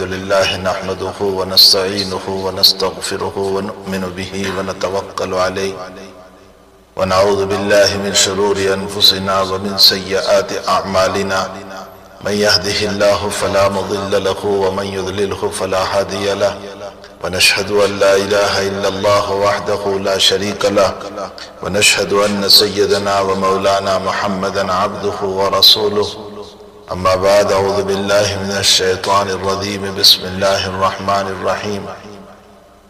الحمد لله نحمده ونستعينه ونستغفره ونؤمن به ونتوكل عليه ونعوذ بالله من شرور أنفسنا ومن سيئات أعمالنا من يهده الله فلا مضل له ومن يضلله فلا هادي له ونشهد أن لا إله إلا الله وحده لا شريك له ونشهد أن سيدنا ومولانا محمدا عبده ورسوله أما بعد أعوذ بالله من الشيطان الرجيم بسم الله الرحمن الرحيم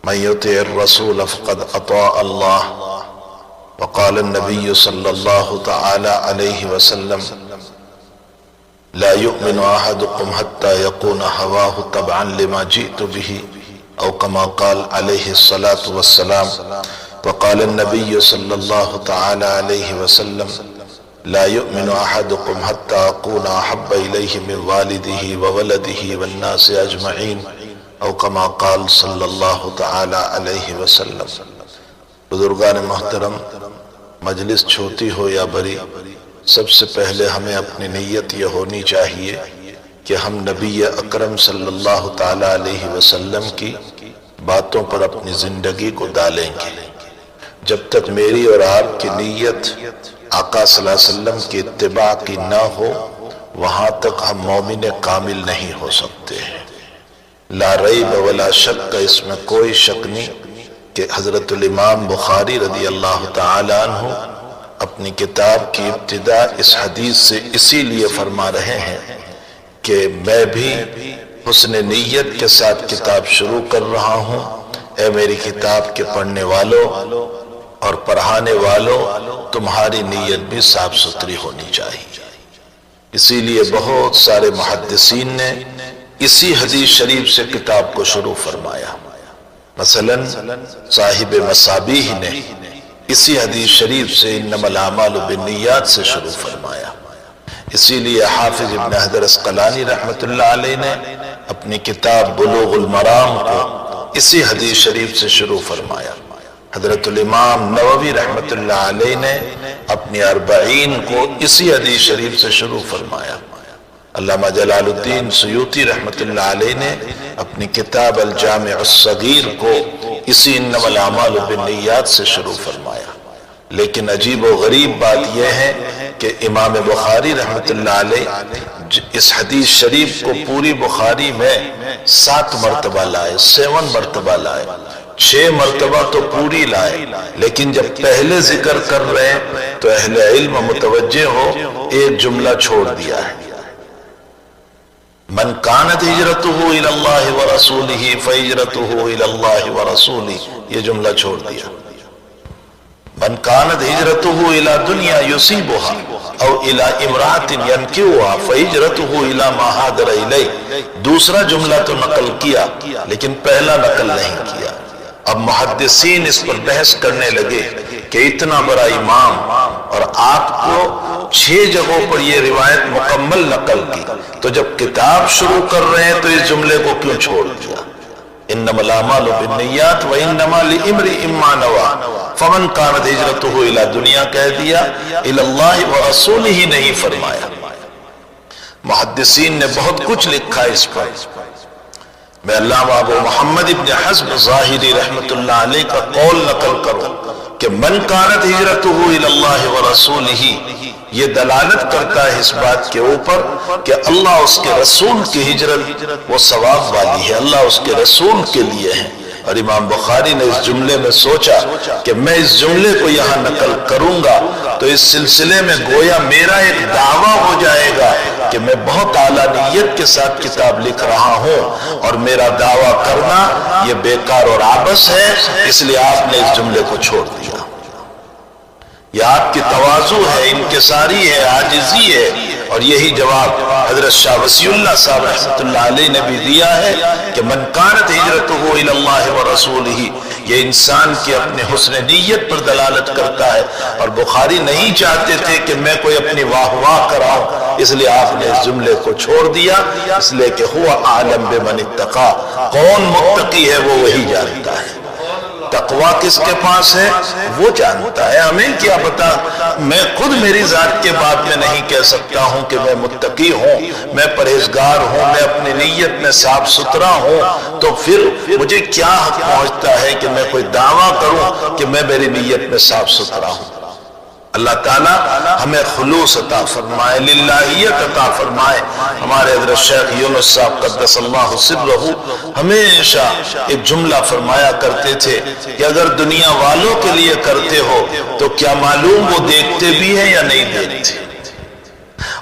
من يطع الرسول فقد أطاع الله وقال النبي صلى الله تعالى عليه وسلم لا يؤمن أحدكم حتى يكون هواه تبعا لما جئت به أو كما قال عليه الصلاة والسلام وقال النبي صلى الله تعالى عليه وسلم لا يؤمن أحدكم حتى أكون أحب إليه من والده وولده والناس أجمعين أو كما قال صلى الله تعالى عليه وسلم۔ بزرگان محترم، مجلس چھوٹی ہو یا بڑی، سب سے پہلے ہمیں اپنی نیت یہ ہونی چاہیے کہ ہم نبی اکرم صلی اللہ تعالی علیہ وسلم کی باتوں پر اپنی زندگی کو ڈالیں گے۔ جب تک میری اور آپ کی نیت آقا صلی اللہ علیہ وسلم کی اتباع کی نہ ہو، وہاں تک ہم مومن کامل نہیں ہو سکتے ہیں۔ لا ریب ولا شک، اس میں کوئی شک نہیں کہ حضرت الامام بخاری رضی اللہ تعالی عنہ اپنی کتاب کی ابتدا اس حدیث سے اسی لیے فرما رہے ہیں کہ میں بھی حسن نیت کے ساتھ کتاب شروع کر رہا ہوں۔ اے میری کتاب کے پڑھنے والوں اور پڑھانے والوں، تمہاری نیت بھی صاف ستھری ہونی چاہیے۔ اسی لیے بہت سارے محدثین نے اسی حدیث شریف سے کتاب کو شروع فرمایا۔ مثلا صاحب مصابیح نے اسی حدیث شریف سے انما الاعمال بالنیات سے شروع فرمایا۔ اسی لیے حافظ ابن حجر عسقلانی رحمۃ اللہ علیہ نے اپنی کتاب بلوغ المرام کو اسی حدیث شریف سے شروع فرمایا۔ حضرت الامام نووی رحمۃ اللہ علیہ نے اپنی اربعین کو اسی حدیث شریف سے شروع فرمایا۔ علامہ جلال الدین سیوطی رحمۃ اللہ علیہ نے اپنی کتاب الجامع الصغیر کو اسی انما الاعمال بالنیات سے شروع فرمایا۔ لیکن عجیب و غریب بات یہ ہے کہ امام بخاری رحمۃ اللہ علیہ اس حدیث شریف کو پوری بخاری میں 7 مرتبہ لائے، 7 مرتبہ لائے، 6 مرتبہ تو پوری لائے، لیکن جب پہلے ذکر کر رہے ہیں تو اہل علم متوجہ ہو، ایک جملہ چھوڑ دیا ہے۔ من کانت ہجرتہ الی اللہ ورسولہ فہجرتہ الی اللہ ورسولہ، یہ جملہ چھوڑ دیا۔ من کانت ہجرتہ الی دنیا یصیبها او الی امرأۃ ینکحها فہجرتہ الی ما ہاجر الیہ، دوسرا جملہ تو نقل کیا لیکن پہلا نقل نہیں کیا۔ اب محدثین اس پر بحث کرنے لگے کہ اتنا بڑا امام اور آپ کو 6 جگہوں پر یہ روایت مکمل نقل کی، تو جب کتاب شروع کر رہے ہیں تو اس جملے کو کیوں چھوڑ دیا؟ انما الاعمال بالنیات وانما لامرئ ما نوى، فمن كانت ہجرته الى دنیا کہہ دیا، الى اللہ ورسولہ نہیں فرمایا۔ محدثین نے بہت کچھ لکھا اس پر۔ میں علامہ ابو محمد ابن حزم ظاہری رحمۃ اللہ علیہ کا قول نقل کروں کہ من کانت ہجرتہ الی اللہ ورسولہ، یہ دلالت کرتا ہے اس بات کے اوپر کہ اللہ اس کے رسول کی ہجرت وہ ثواب والی ہے، اللہ اس کے رسول کے لیے ہے۔ اور امام بخاری نے اس جملے میں سوچا کہ میں اس جملے کو یہاں نقل کروں گا تو اس سلسلے میں گویا میرا ایک دعویٰ ہو جائے گا کہ میں بہت اعلیٰ نیت کے ساتھ کتاب لکھ رہا ہوں، اور میرا دعویٰ کرنا یہ بیکار اور عبث ہے، اس لیے آپ نے اس جملے کو چھوڑ دیا۔ یہ آپ کی تواضع ہے، انکساری ہے، عاجزی ہے، اور یہی جواب حضرت شاہ وصی اللہ صاحب رحمۃ اللہ علیہ نے بھی دیا ہے کہ من کانت ہجرتہ الی اللہ ورسولہ، یہ انسان کی اپنے حسن نیت پر دلالت کرتا ہے۔ اور بخاری نہیں چاہتے تھے کہ میں کوئی اپنی واہ واہ کراؤں، اس لیے آپ نے اس جملے کو چھوڑ دیا، اس لیے کہ ہوا اعلم بمن اتقی، کون متقی ہے وہ وہی جانتا ہے۔ تقوی کس کے پاس ہے وہ جانتا ہے، ہمیں کیا پتا؟ میں خود میری ذات کے بات میں نہیں کہہ سکتا ہوں کہ میں متقی ہوں، میں پرہیزگار ہوں، میں اپنی نیت میں صاف ستھرا ہوں، تو پھر مجھے کیا حق پہنچتا ہے کہ میں کوئی دعویٰ کروں کہ میں میری نیت میں صاف ستھرا ہوں؟ اللہ تعالیٰ ہمیں خلوص عطا فرمائے، للہیت عطا فرمائے۔ ہمارے حضرت شیخ یونس صاحب قدس اللہ سرہ ہمیشہ ایک جملہ فرمایا کرتے تھے کہ اگر دنیا والوں کے لیے کرتے ہو تو کیا معلوم وہ دیکھتے بھی ہیں یا نہیں دیکھتے،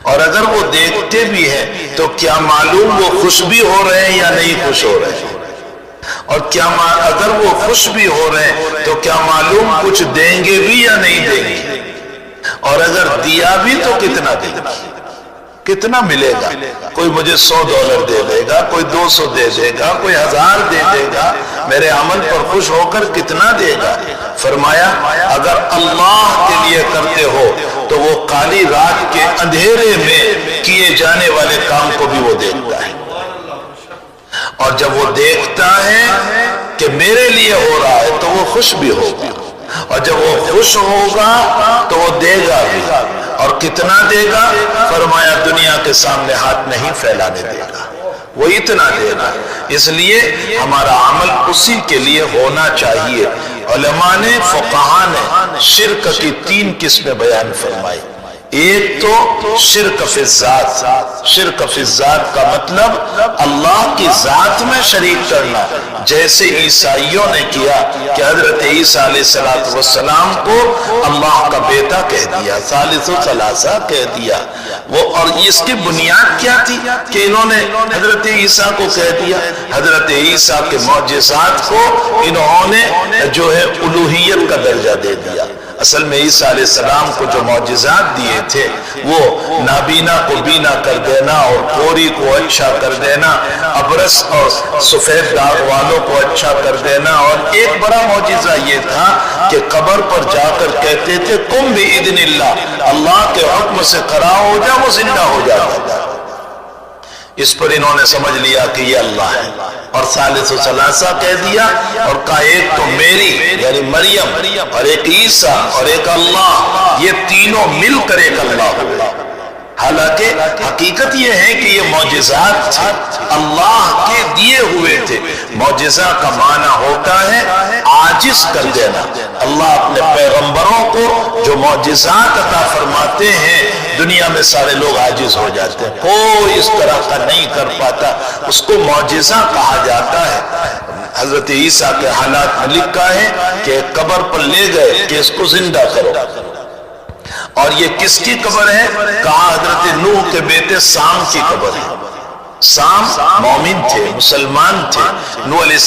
اور اگر وہ دیکھتے بھی ہیں تو کیا معلوم وہ خوش بھی ہو رہے ہیں یا نہیں خوش ہو رہے ہیں، اور کیا اگر وہ خوش بھی ہو رہے ہیں تو کیا معلوم کچھ دیں گے بھی یا نہیں دیں گے، اور اگر دیا بھی تو کتنا دے گا، کتنا ملے گا؟ کوئی مجھے $100 دے دے گا، کوئی 200 دے دے گا، کوئی 1000 دے دے گا، میرے عمل پر خوش ہو کر کتنا دے گا؟ فرمایا اگر اللہ کے لیے کرتے ہو تو وہ کالی رات کے اندھیرے میں کیے جانے والے کام کو بھی وہ دیکھتا ہے، اور جب وہ دیکھتا ہے کہ میرے لیے ہو رہا ہے تو وہ خوش بھی ہوگا، اور جب وہ خوش ہوگا تو وہ دے گا بھی، اور کتنا دے گا؟ فرمایا دنیا کے سامنے ہاتھ نہیں پھیلانے دے گا، وہ اتنا دے گا۔ اس لیے ہمارا عمل اسی کے لیے ہونا چاہیے۔ علماء نے، فقہاء نے شرک کی 3 قسمیں بیان فرمائی۔ ایک تو شرک فی الذات، شرک فی الذات کا مطلب اللہ کی ذات میں شریک کرنا، جیسے عیسائیوں نے کیا کہ حضرت عیسیٰ علیہ السلام کو اللہ کا بیٹا کہہ دیا، ثالث ثلاثہ کہہ دیا۔ وہ اور اس کی بنیاد کیا تھی کہ انہوں نے حضرت عیسیٰ کو کہہ دیا؟ حضرت عیسیٰ کے معجزات کو انہوں نے جو ہے الوہیت کا درجہ دے دیا۔ اصل میں عیسیٰ علیہ السلام کو جو معجزات دیے تھے وہ نابینا کو بینا کر دینا، اور کوری کو اچھا کر دینا، ابرص اور سفید داغ والوں کو اچھا کر دینا، اور ایک بڑا معجزہ یہ تھا کہ قبر پر جا کر کہتے تھے قم بإذن اللہ، اللہ کے حکم سے کھڑا ہو جا، وہ زندہ ہو جاتا تھا۔ اس پر انہوں نے سمجھ لیا کہ یہ اللہ ہے، اور ثالث و ثلاثہ کہہ دیا، اور کہا ایک تو میری یعنی مریم، اور ایک عیسیٰ، اور ایک اللہ، یہ تینوں مل کر ایک اللہ ہوگا۔ حالانکہ حقیقت یہ ہے کہ یہ معجزات تھے، اللہ کے دیے ہوئے تھے۔ معجزہ کا معنی ہوتا ہے عاجز کر دینا۔ اللہ اپنے پیغمبروں کو جو معجزات عطا فرماتے ہیں، دنیا میں سارے لوگ عاجز ہو جاتے ہیں، کوئی اس طرح کا نہیں کر پاتا، اس کو معجزہ کہا جاتا ہے۔ حضرت عیسیٰ کے حالات میں لکھا ہے کہ قبر پر لے گئے کہ اس کو زندہ کرو، اور یہ کس کی قبر ہے؟ کہا حضرت نوح کے بیٹے سام کی قبر ہے۔ سام مومن تھے، مسلمان تھے۔ نوح علیہ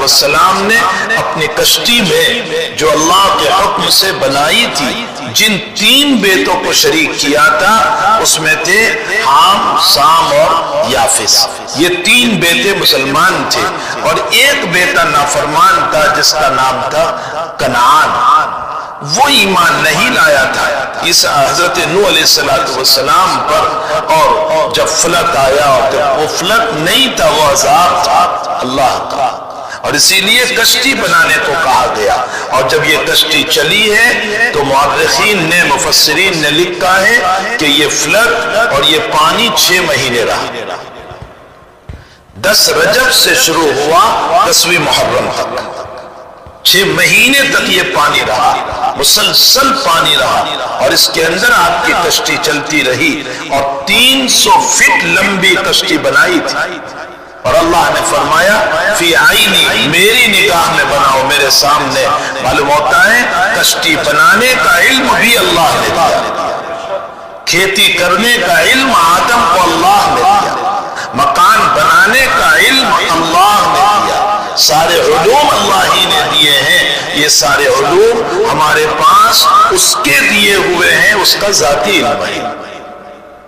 السلام نے اپنی کشتی میں جو اللہ کے حکم سے بنائی تھی، جن 3 بیٹوں کو شریک کیا تھا اس میں تھے حام، سام اور یافس۔ یہ 3 بیٹے مسلمان تھے، اور ایک بیٹا نافرمان تھا جس کا نام تھا کنعان۔ وہ ایمان نہیں لایا تھا اس حضرت نوح علیہ السلام پر، اور جب فلک آیا، اور جب وہ فلک نہیں تھا، وہ عذاب تھا اللہ کا، اور اسی لیے کشتی بنانے کو کہا گیا۔ اور جب یہ کشتی چلی ہے تو مورخین نے، مفسرین نے لکھا ہے کہ یہ فلک اور یہ پانی 6 مہینے رہا۔ 10 رجب سے شروع ہوا 10ویں محرم تک، 6 مہینے تک یہ پانی رہا، مسلسل پانی رہا، اور اس کے اندر آپ کی کشتی چلتی رہی، اور 300 فٹ لمبی کشتی بنائی تھی۔ اور اللہ نے فرمایا فی عینی، میری نگاہ میں بناؤ، میرے سامنے۔ معلوم ہوتا ہے کشتی بنانے کا علم بھی اللہ نے دیا، کھیتی کرنے کا علم آدم کو اللہ نے دیا، مکان بنانے کا علم اللہ نے دیا، سارے علوم اللہ ہی نے دیے ہیں۔ یہ سارے علوم ہمارے پاس اس کے دیے ہوئے ہیں، اس کا ذاتی علم ہے۔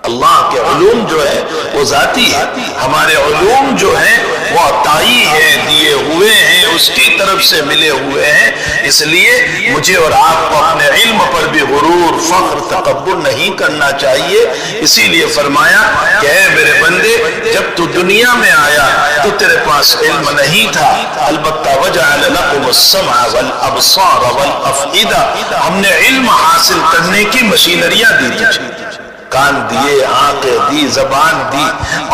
اللہ کے علوم جو ہے وہ ذاتی ہے، ہمارے علوم جو ہیں وہ عطائی ہے، دیے ہوئے ہیں، اس کی طرف سے ملے ہوئے ہیں۔ اس لیے مجھے اور آپ کو اپنے علم پر بھی غرور، فخر، تکبر نہیں کرنا چاہیے۔ اسی لیے فرمایا کہ اے میرے بندے، جب تو دنیا میں آیا تو تیرے پاس پاس علم نہیں تھا، البتہ وجعل لکم السمع والابصار والافئدہ، ہم نے علم حاصل کرنے کی مشینریاں دی تجھے، کان دیے، آنکھیں دی، زبان دی،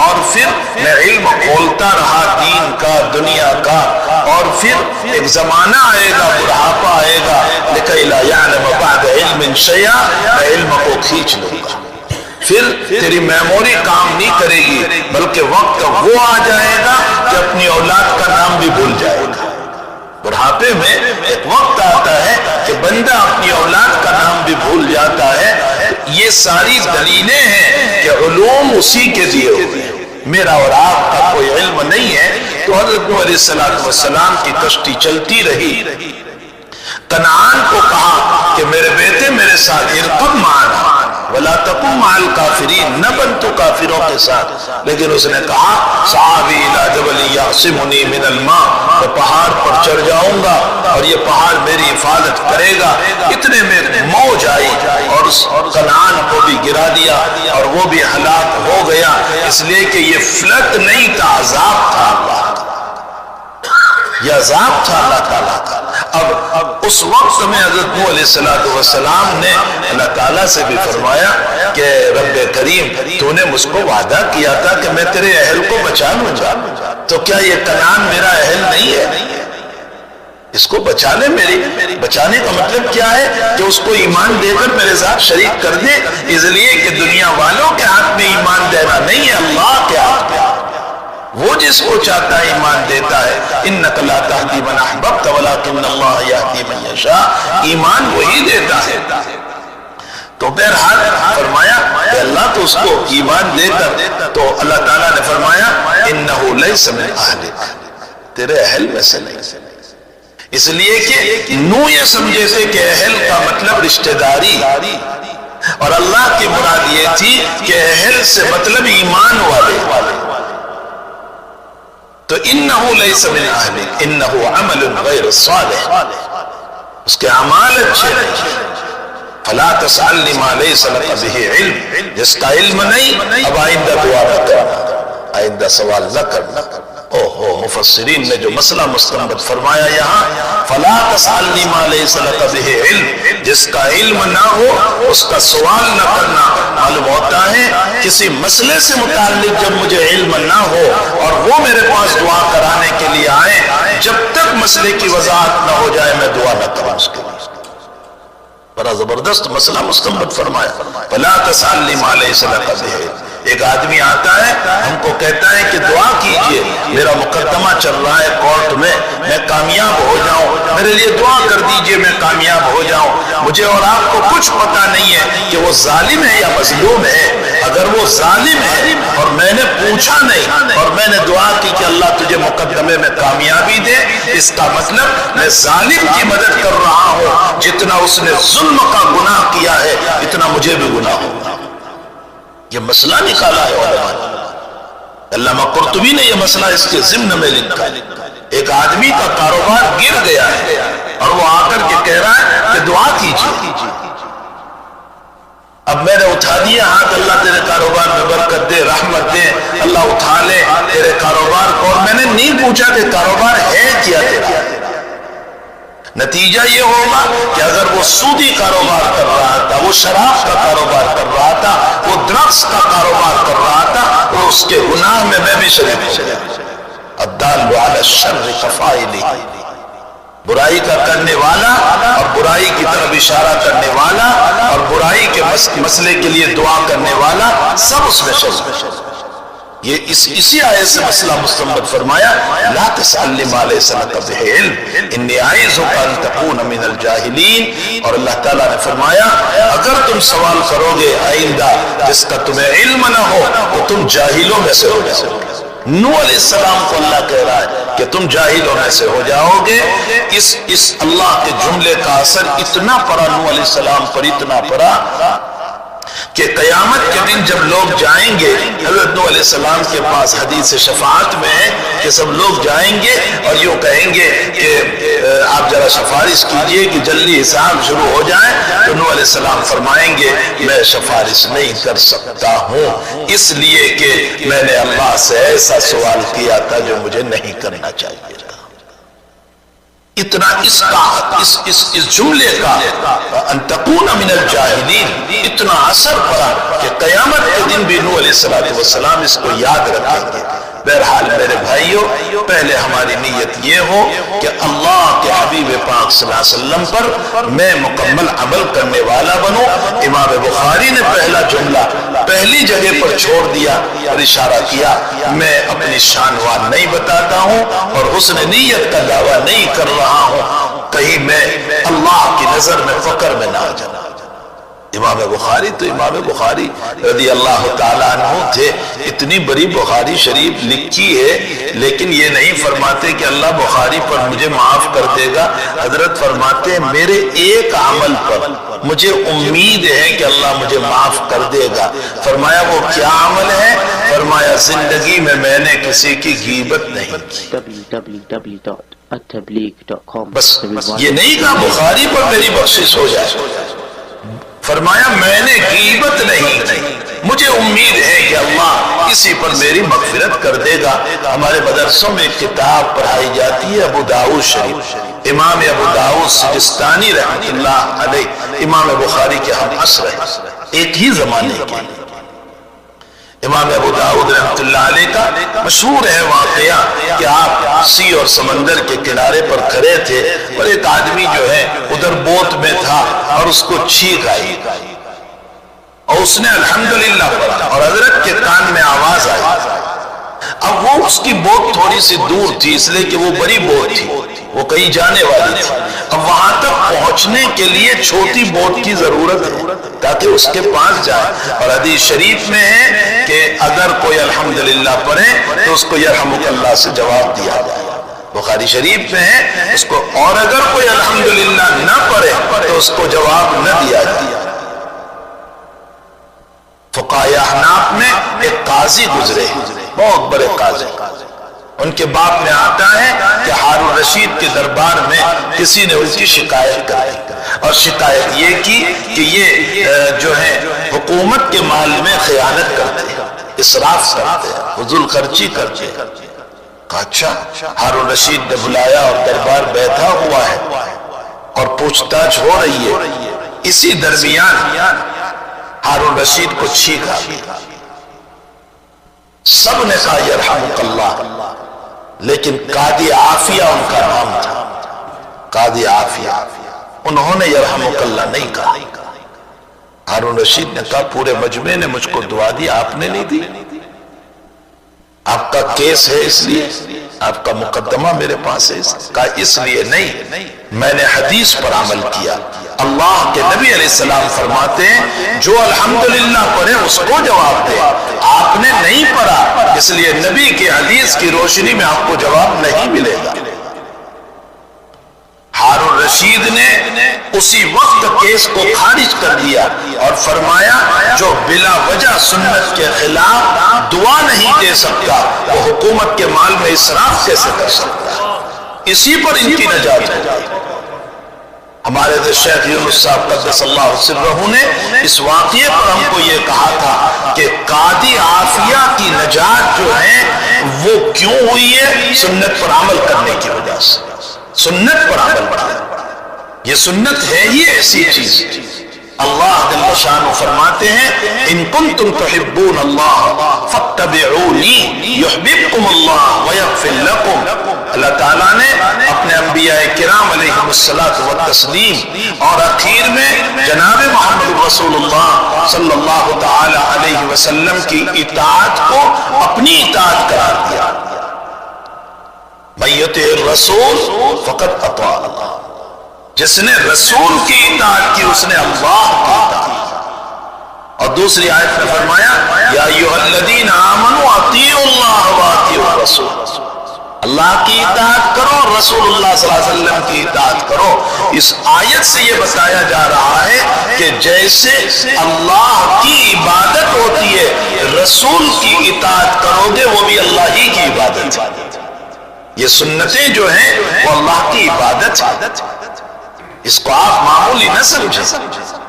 اور پھر میں علم کھولتا رہا دین کا، دنیا کا، اور پھر ایک زمانہ آئے گا، بڑھاپا آئے گا، لکئی لا یعلم بعد علم شیئا، میں علم کو کھینچ لوں گا، پھر تیری میموری کام نہیں کرے گی، بلکہ وقت وہ آ جائے گا کہ اپنی اولاد کا نام بھی بھول جائے گا۔ بڑھاپے میں ایک وقت آتا ہے کہ بندہ اپنی اولاد کا نام بھی بھول جاتا ہے۔ یہ ساری دلیلیں ہیں کہ علوم اسی کے دیے ہوئے ہیں، میرا اور آپ کا کوئی علم نہیں ہے۔ تو حضرت نوح علیہ السلام کی کشتی چلتی رہی، کنعان کو کہا کہ میرے بیٹے میرے ساتھ ارکب معنا ولا تکن مع الکافرین، نہ بن تو کافروں کے ساتھ، لیکن اس نے کہا سآوی الی جبل یعصمنی من الماء، میں پہاڑ پر چڑھ جاؤں گا اور یہ پہاڑ میری حفاظت کرے گا۔ اتنے میں موج آئی اور اس کنعان کو بھی گرا دیا اور وہ بھی ہلاک ہو گیا، اس لیے کہ یہ فلٹ نہیں تھا، عذاب تھا اللہ کا، یہ عذاب تھا اللہ تعالیٰ کا۔ اب اس وقت میں حضرت نوح علیہ السلام نے اللہ تعالیٰ سے بھی فرمایا کہ رب کریم تو نے مجھ کو وعدہ کیا تھا کہ میں تیرے اہل کو بچا لوں گا، تو کیا یہ کنعان میرا اہل نہیں ہے؟ اس کو بچا لے، میری بچانے کا مطلب کیا ہے کہ اس کو ایمان دے کر میرے ساتھ شریک کر دے، اس لیے کہ دنیا والوں کے ہاتھ میں ایمان دینا نہیں ہے، اللہ کے ہاتھ میں، وہ جس کو چاہتا ہے ایمان دیتا ہے۔ انک لا تہدی من احببت ولکن اللہ یہدی من یشاء، ایمان وہی دیتا ہے۔ تو بہرحال فرمایا کہ اللہ تو اس کو ایمان دے کر، تو اللہ تعالیٰ نے فرمایا انہ لیس من اہلک، تیرے اہل میں سے نہیں، اس لیے کہ نوح یہ سمجھے تھے کہ اہل کا مطلب رشتہ داری، اور اللہ کی مراد یہ تھی کہ اہل سے مطلب ایمان والے۔ تو انہو لیس من اہلک انہو عمل غیر صالح، اس کے اعمال اچھے نہیں۔ فلا تسأل ما لیس لک بہ علم، جس کا علم نہیں اب آئندہ دعا نہ کرنا، آئندہ سوال نہ کرنا۔ اوہو، مفسرین نے جو مسئلہ مستنبط فرمایا یہاں، فلا تسألنی ما لیس لک بہ علم، جس کا علم نہ ہو اس کا سوال نہ کرنا۔ معلوم ہوتا ہے کسی مسئلے سے متعلق جب مجھے علم نہ ہو اور وہ میرے پاس دعا کرانے کے لیے آئے، جب تک مسئلے کی وضاحت نہ ہو جائے میں دعا نہ کروں اس کے لیے۔ بڑا زبردست مسئلہ مستنبط فرمایا، فلا تسألنی ما لیس لک بہ علم۔ ایک آدمی آتا ہے، ہم کو کہتا ہے کہ دعا کیجئے، میرا مقدمہ چل رہا ہے کورٹ میں کامیاب ہو جاؤں، میرے لیے دعا کر دیجئے میں کامیاب ہو جاؤں۔ مجھے اور آپ کو کچھ پتہ نہیں ہے کہ وہ ظالم ہے یا مظلوم ہے۔ اگر وہ ظالم ہے اور میں نے پوچھا نہیں اور میں نے دعا کی کہ اللہ تجھے مقدمے میں کامیابی دے، اس کا مطلب میں ظالم کی مدد کر رہا ہوں، جتنا اس نے ظلم کا گناہ کیا ہے اتنا مجھے بھی گناہ ہوگا۔ یہ مسئلہ نکالا ہے علماء نے، علامہ قرطبی نے یہ مسئلہ اس کے ضمن میں لکھا۔ ایک آدمی کا کاروبار گر گیا ہے اور وہ آ کر کے کہہ رہا ہے کہ دعا کیجیے۔ اب میں نے اٹھا دیا ہاتھ، اللہ تیرے کاروبار میں برکت دے، رحمت دے، اللہ اٹھا لے تیرے کاروبار کو، اور میں نے نہیں پوچھا کہ کاروبار ہے کیا تیرا۔ نتیجہ یہ ہوگا کہ اگر وہ سودی کاروبار کر رہا تھا، وہ شراب کا کاروبار کر رہا تھا، وہ ڈرگس کا کاروبار کر رہا تھا، تو اس کے گناہ میں میں بھی شریک ہو گیا۔ الدال علی الشر کفاعلہ، برائی کا کرنے والا اور برائی کی طرف اشارہ کرنے والا اور برائی کے مسئلے کے لیے دعا کرنے والا سب اس میں شریک۔ یہ اسی آیت سے مسئلہ مستنبط فرمایا، لا تسألنی ما لیس لک بہ علم انی اعیذک ان تکون من الجاہلین۔ اور اللہ تعالیٰ نے فرمایا اگر تم سوال کرو گے آئندہ جس کا تمہیں علم نہ ہو تو تم جاہلوں میں سے ہو جاؤ گے۔ نوح علیہ السلام کو اللہ کہہ رہا ہے کہ تم جاہلوں میں سے ہو جاؤ گے۔ اس اللہ کے جملے کا اثر اتنا پڑا نوح علیہ السلام پر، اتنا پڑا کہ قیامت کے دن جب لوگ جائیں گے، حضرت نوح علیہ السلام کے پاس حدیث شفاعت میں ہے کہ سب لوگ جائیں گے اور یوں کہیں گے کہ آپ ذرا سفارش کیجئے کہ جلدی حساب شروع ہو جائے، تو نوح علیہ السلام فرمائیں گے میں سفارش نہیں کر سکتا ہوں، اس لیے کہ میں نے اللہ سے ایسا سوال کیا تھا جو مجھے نہیں کرنا چاہیے تھا۔ اتنا اس جملے کا ان تکون من الجاہلین اتنا اثر پڑا کہ قیامت کے دن بھی نوح علیہ السلام اس کو یاد رکھیں گے۔ بہرحال میرے بھائیوں، پہلے ہماری نیت یہ ہو کہ اللہ کے حبیب پاک صلی اللہ علیہ وسلم پر میں مکمل عمل کرنے والا بنوں۔ امام بخاری نے پہلا جملہ پہلی جگہ پر چھوڑ دیا اور اشارہ کیا، میں اپنی شان وان نہیں بتاتا ہوں اور حسن نیت کا دعویٰ نہیں کر رہا ہوں، کہیں میں اللہ کی نظر میں فقر میں نہ آ جاؤں۔ امام بخاری تو امام بخاری رضی اللہ تعالیٰ عنہ تھے، اتنی بڑی بخاری شریف لکھی ہے، لیکن یہ نہیں فرماتے کہ اللہ بخاری پر مجھے معاف کر دے گا۔ حضرت فرماتے ہیں میرے ایک عمل پر مجھے امید ہے کہ اللہ مجھے معاف کر دے گا۔ فرمایا وہ کیا عمل ہے؟ فرمایا زندگی میں میں نے کسی کی غیبت نہیں کی۔ بس یہ نہیں کہا بخاری پر میری بخشش ہو جائے، فرمایا میں نے غیبت نہیں کی، مجھے امید ہے کہ اللہ اسی پر میری مغفرت کر دے گا۔ ہمارے مدرسوں میں ایک کتاب پڑھائی جاتی ہے ابو داؤد شریف، امام ابو داؤد سجستانی رحمۃ اللہ علیہ امام بخاری کے ہم عصر ہیں، ایک ہی زمانے کے۔ امام ابو داؤد رحمۃ اللہ علیہ کا مشہور ہے واقعہ کہ آپ سی اور سمندر کے کنارے پر کھڑے تھے اور ایک آدمی جو ہے ادھر بوٹ میں تھا اور اس کو چھینک آئی اور اس نے الحمدللہ پڑھا اور حضرت کے کان میں آواز آئی۔ اب وہ اس کی بوٹ تھوڑی سی دور تھی، اس لیے کہ وہ بڑی بوٹ تھی، وہ کہیں جانے والی تھی۔ اب وہاں تک پہنچنے کے لیے چھوٹی بوٹ کی ضرورت ہے تاکہ اس کے پاس جائے، اور حدیث شریف میں ہے کہ اگر کوئی الحمدللہ پڑھے تو اس کو یرحمک اللہ سے جواب دیا جائے، بخاری شریف میں ہے اس کو، اور اگر کوئی الحمدللہ نہ پڑھے تو اس کو جواب نہ دیا جائے۔ فقہائے احناف میں ایک قاضی گزرے، بہت بڑے قاضی، ان کے باپ میں آتا ہے کہ ہارون الرشید کے دربار میں کسی نے ان کی شکایت کر دی اور شکایت یہ کی کہ یہ جو ہے حکومت کے مال میں خیانت کرتے ہیں، اسراف کرتے ہیں، فضول خرچی کرتے ہیں۔ کہا اچھا۔ ہارون الرشید نے بلایا اور دربار بیٹھا ہوا ہے اور پوچھ تاچھ ہو رہی ہے۔ اسی درمیان ہارون رشید کو چھینک آ گئی، سب نے کہا یرحمک اللہ، لیکن قاضی عافیہ ان کا نام تھا، قاضی عافیہ، انہوں نے یرحمک اللہ نہیں کہا۔ ہارون رشید نے کہا پورے مجمع نے مجھ کو دعا دی، آپ نے نہیں دی، آپ کا کیس ہے اس لیے، آپ کا مقدمہ میرے پاس ہے، کہا اس لیے نہیں، میں نے حدیث پر عمل کیا۔ اللہ کے نبی علیہ السلام فرماتے ہیں جو الحمدللہ پڑھے اس کو جواب دے، آپ نے نہیں پڑھا اس لیے نبی کی حدیث کی روشنی میں آپ کو جواب نہیں ملے گا۔ ہارون رشید نے اسی وقت کیس کو خارج کر دیا اور فرمایا جو بلا وجہ سنت کے خلاف دعا نہیں دے سکتا وہ حکومت کے مال میں اسراف کیسے کر سکتا؟ اسی پر ان کی نجات ہے۔ ہمارے شیخ یونس صاحب قدس اللہ سرہ نے اس واقعے پر ہم کو یہ کہا تھا کہ قاضی عافیہ کی نجات جو ہے وہ کیوں ہوئی ہے؟ سنت پر عمل کرنے کی وجہ سے، سنت پر عمل کیا، یہ سنت ہے ہی ایسی چیز۔ اللہ جل شانہ فرماتے ہیں ان کنتم تحبون اللہ فاتبعونی یحببکم اللہ ویغفر لکم۔ اللہ تعالیٰ نے اپنے انبیاء کرام علیہم الصلاۃ والتسلیم اور اخیر میں جناب محمد رسول اللہ صلی اللہ تعالی علیہ وسلم کی اطاعت کو اپنی اطاعت قرار دیا۔ من یطع الرسول فقد اطاع اللہ، جس نے رسول کی اطاعت کی اس نے اللہ کی اطاعت کی۔ اور دوسری آیت میں فرمایا یا ایھا الذین آمنوا اطیعوا اللہ واطیعوا الرسول، اللہ کی اطاعت کرو، رسول اللہ صلی اللہ علیہ وسلم کی اطاعت کرو۔ اس آیت سے یہ بتایا جا رہا ہے کہ جیسے اللہ کی عبادت ہوتی ہے، رسول کی اطاعت کرو گے وہ بھی اللہ ہی کی عبادت ہے۔ یہ سنتیں جو ہیں وہ اللہ کی عبادت ہے، اس کو آپ معمولی نہ سمجھیں۔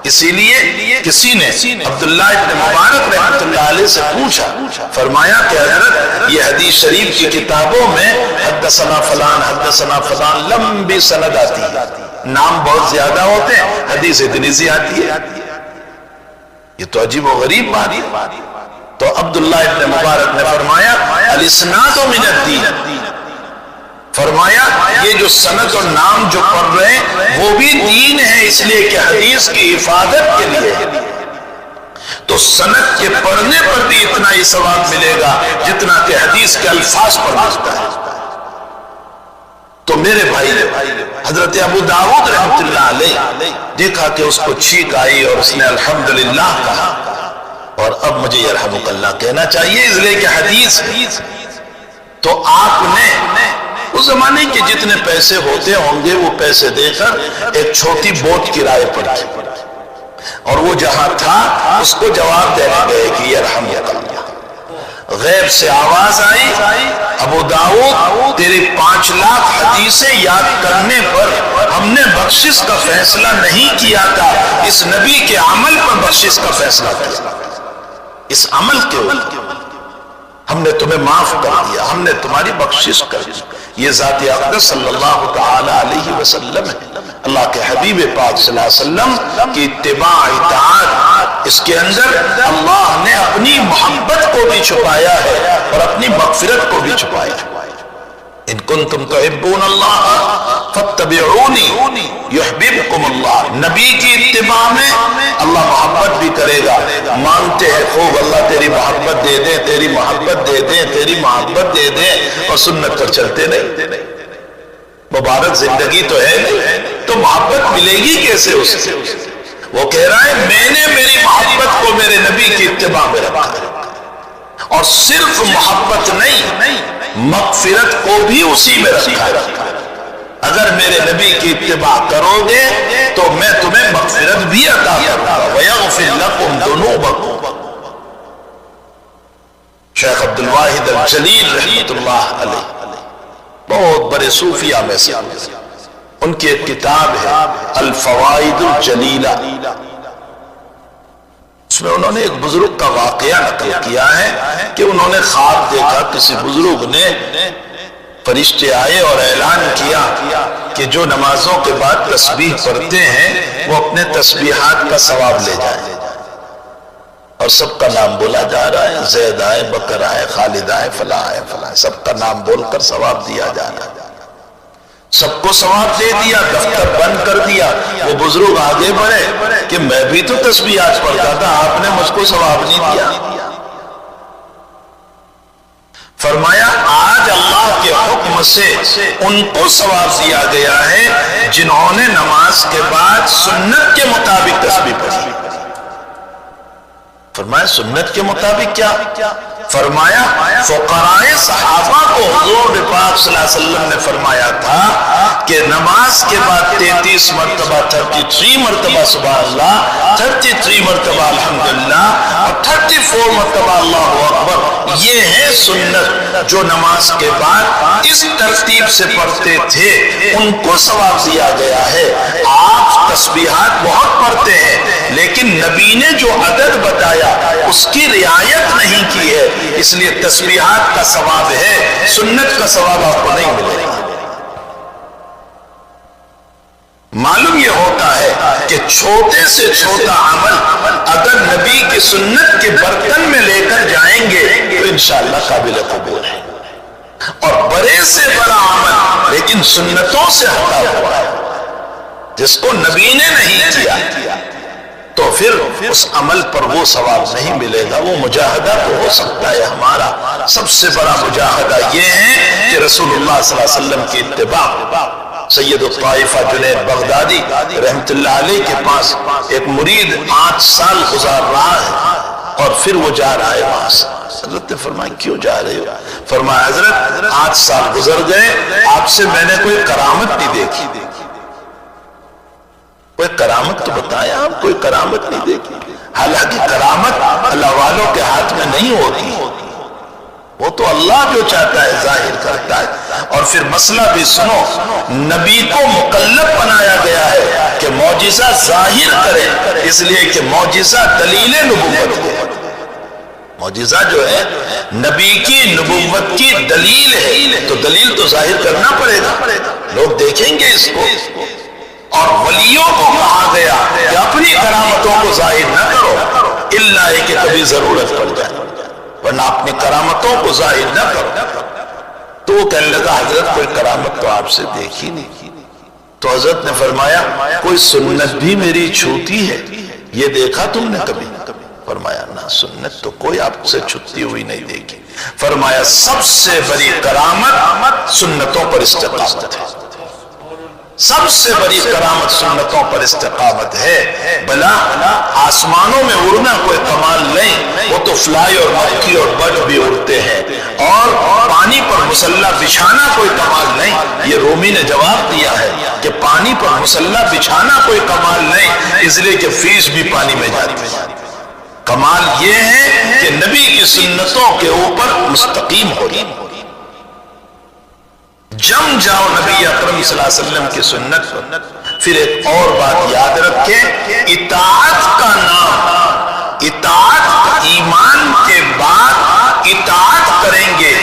اسی لیے کسی نے عبداللہ ابن مبارک رحمۃ اللہ علیہ سے پوچھا، فرمایا کہ حضرت یہ حدیث شریف کی کتابوں میں حدثنا فلان حدثنا فلان لمبی سند آتی ہے، نام بہت زیادہ ہوتے ہیں، حدیث اتنی سی آتی ہے، یہ تو عجیب و غریب بات ہے۔ تو عبداللہ ابن مبارک نے فرمایا الاسناد من الدین، فرمایا یہ جو سند اور نام جو پڑھ رہے ہیں وہ بھی دین ہے، اس لیے کہ حدیث کی حفاظت کے لیے، تو سند کے پڑھنے پر بھی اتنا ہی ثواب ملے گا جتنا کہ حدیث کے الفاظ پر ملتا ہے۔ تو میرے بھائی حضرت ابو داؤد رحمۃ اللہ علیہ دیکھا کہ اس کو چھینک آئی اور اس نے الحمدللہ کہا، اور اب مجھے یرحمک اللہ کہنا چاہیے، اس لیے کہ حدیث تو آپ نے اس زمانے کے جتنے پیسے ہوتے ہوں گے وہ پیسے دے کر ایک چھوٹی بوٹ کرائے پر کی، اور وہ جہاں تھا اس کو جواب دینے گئے کہ یرحمک اللہ۔ غیب سے آواز آئی، ابو داؤد تیری 5 لاکھ حدیثیں یاد کرنے پر ہم نے بخشش کا فیصلہ نہیں کیا تھا، اس نبی کے عمل پر بخشش کا فیصلہ کیا، اس عمل کے اوپر ہم نے تمہیں معاف کر دیا، ہم نے تمہاری بخشش کر دی۔ یہ ذات اقدس صلی اللہ تعالی علیہ وسلم ہے، اللہ کے حبیب پاک صلی اللہ علیہ وسلم کی اتباع اطاعت، اس کے اندر اللہ نے اپنی محبت کو بھی چھپایا ہے اور اپنی مغفرت کو بھی چھپایا ہے۔ ان کنتم تحبون اللہ فاتبعونی یحببکم اللہ، نبی کی اتباع میں اللہ محبت بھی کرے گا۔ مانگتے ہیں خوب اللہ تیری محبت دے دے، تیری محبت دے دے، تیری محبت دے دے، اور سنت پر چلتے نہیں، مبارک زندگی تو ہے نہیں، تو محبت ملے گی کیسے اس سے؟ وہ کہہ رہا ہے میں نے میری محبت کو میرے نبی کی اتباع میں رکھا ہے، اور صرف محبت نہیں مغفرت کو بھی اسی میں رکھا ہے۔ اگر میرے نبی کی اتباع کرو گے تو میں تمہیں مغفرت بھی عطا کروں گا، وَيَغْفِرْ لَكُمْ ذُنُوبَكُمْ۔ شیخ عبد الواحد الجلیل رحمۃ اللہ علیہ بہت بڑے صوفیہ میں سے، ان کی ایک کتاب ہے الفوائد الجلیلہ، اس میں انہوں نے ایک بزرگ کا واقعہ نقل کیا ہے کہ انہوں نے خواب دیکھا، کسی بزرگ نے فرشتے آئے اور اعلان کیا کہ جو نمازوں کے بعد تسبیح پڑھتے ہیں وہ اپنے تسبیحات کا ثواب لے جائیں، اور سب کا نام بولا جا رہا ہے، زید آئے، بکر آئے، خالد آئے، فلاں آئے، فلاں، سب کا نام بول کر ثواب دیا جا رہا ہے۔ سب کو ثواب دے دیا، دفتر بند کر دیا۔ وہ بزرگ آگے بڑھے کہ میں بھی تو تسبیحات پڑھتا تھا، آپ نے مجھ کو ثواب نہیں دیا۔ فرمایا آج اللہ کے حکم سے ان کو ثواب دیا گیا ہے جنہوں نے نماز کے بعد سنت کے مطابق تسبیح پڑھی۔ فرمایا سنت کے مطابق کیا؟ فرمایا فقراء صحابہ کو حضور پاک صلی اللہ علیہ وسلم نے فرمایا تھا کہ نماز کے بعد 33 مرتبہ 33 مرتبہ سبحان اللہ، 33 مرتبہ الحمدللہ، اور 34 مرتبہ اللہ اکبر، یہ ہے سنت جو نماز کے بعد اس ترتیب سے پڑھتے تھے، ان کو ثواب دیا گیا ہے۔ آپ تسبیحات بہت پڑھتے ہیں لیکن نبی نے جو عدد بتایا اس کی رعایت نہیں کی ہے، اس لیے تسبیحات کا ثواب ہے، سنت کا ثواب آپ کو نہیں ملے گا۔ معلوم یہ ہوتا ہے کہ چھوٹے سے چھوٹا عمل اگر نبی کی سنت کے برتن میں لے کر جائیں گے تو انشاءاللہ قابل قبول ہے، اور بڑے سے بڑا عمل لیکن سنتوں سے ہٹا ہوا ہے جس کو نبی نے نہیں کیا تو پھر اس عمل پر وہ ثواب نہیں ملے گا۔ وہ مجاہدہ تو ہو سکتا ہے، ہمارا سب سے بڑا مجاہدہ یہ ہے کہ رسول اللہ صلی اللہ علیہ وسلم کی اتباع۔ سید الطائفہ جنید بغدادی رحمت اللہ علیہ کے پاس ایک مرید 8 سال گزار رہا ہے اور پھر وہ جا رہا ہے وہاں سے، حضرت نے فرمایا کیوں جا رہے ہو؟ فرمایا حضرت 8 سال گزر گئے، آپ سے میں نے کوئی کرامت نہیں دیکھی، کوئی کرامت تو بتائیں آپ، کوئی کرامت نہیں دیکھی۔ حالانکہ کرامت اللہ والوں کے ہاتھ میں نہیں ہوتی، وہ تو اللہ جو چاہتا ہے ظاہر کرتا ہے۔ اور پھر مسئلہ بھی سنو، نبی کو مکلف بنایا گیا ہے کہ معجزہ ظاہر کرے، اس لیے کہ معجزہ دلیل نبوت ہے۔ معجزہ جو ہے نبی کی نبوت کی دلیل ہے، تو دلیل تو ظاہر کرنا پڑے گا، لوگ دیکھیں گے اس کو۔ اور ولیوں کو کہا گیا کہ اپنی کرامتوں کو ظاہر نہ کرو الا ہے کہ کبھی ضرورت پڑ جائے، ورنہ اپنی کرامتوں کو ظاہر نہ کرو۔ تو وہ کہنے لگا حضرت کوئی کرامت تو آپ سے دیکھی نہیں۔ تو حضرت نے فرمایا کوئی سنت بھی میری چھوٹی ہے، یہ دیکھا تم نے کبھی؟ فرمایا نہ، سنت تو کوئی آپ سے چھٹتی ہوئی نہیں دیکھی۔ فرمایا سب سے بڑی کرامت سنتوں پر استقامت ہے، سب سے بڑی کرامت سنتوں پر استقامت ہے۔ بلا آسمانوں میں اڑنا کوئی کمال نہیں، وہ تو فلائی اور مکھی اور بج بھی اڑتے ہیں، اور پانی پر مسلح بچھانا کوئی کمال نہیں۔ یہ رومی نے جواب دیا ہے کہ پانی پر مسلح بچھانا کوئی کمال نہیں، اس لیے کہ فیس بھی پانی میں جاتی ہے۔ کمال یہ ہے کہ نبی کی سنتوں کے اوپر مستقیم ہو جائے، جم جاؤ نبی اکرم صلی اللہ علیہ وسلم کی سنت پر۔ پھر ایک اور بات یاد رکھیں، اطاعت کا نام، اطاعت ایمان کے بعد اطاعت کریں گے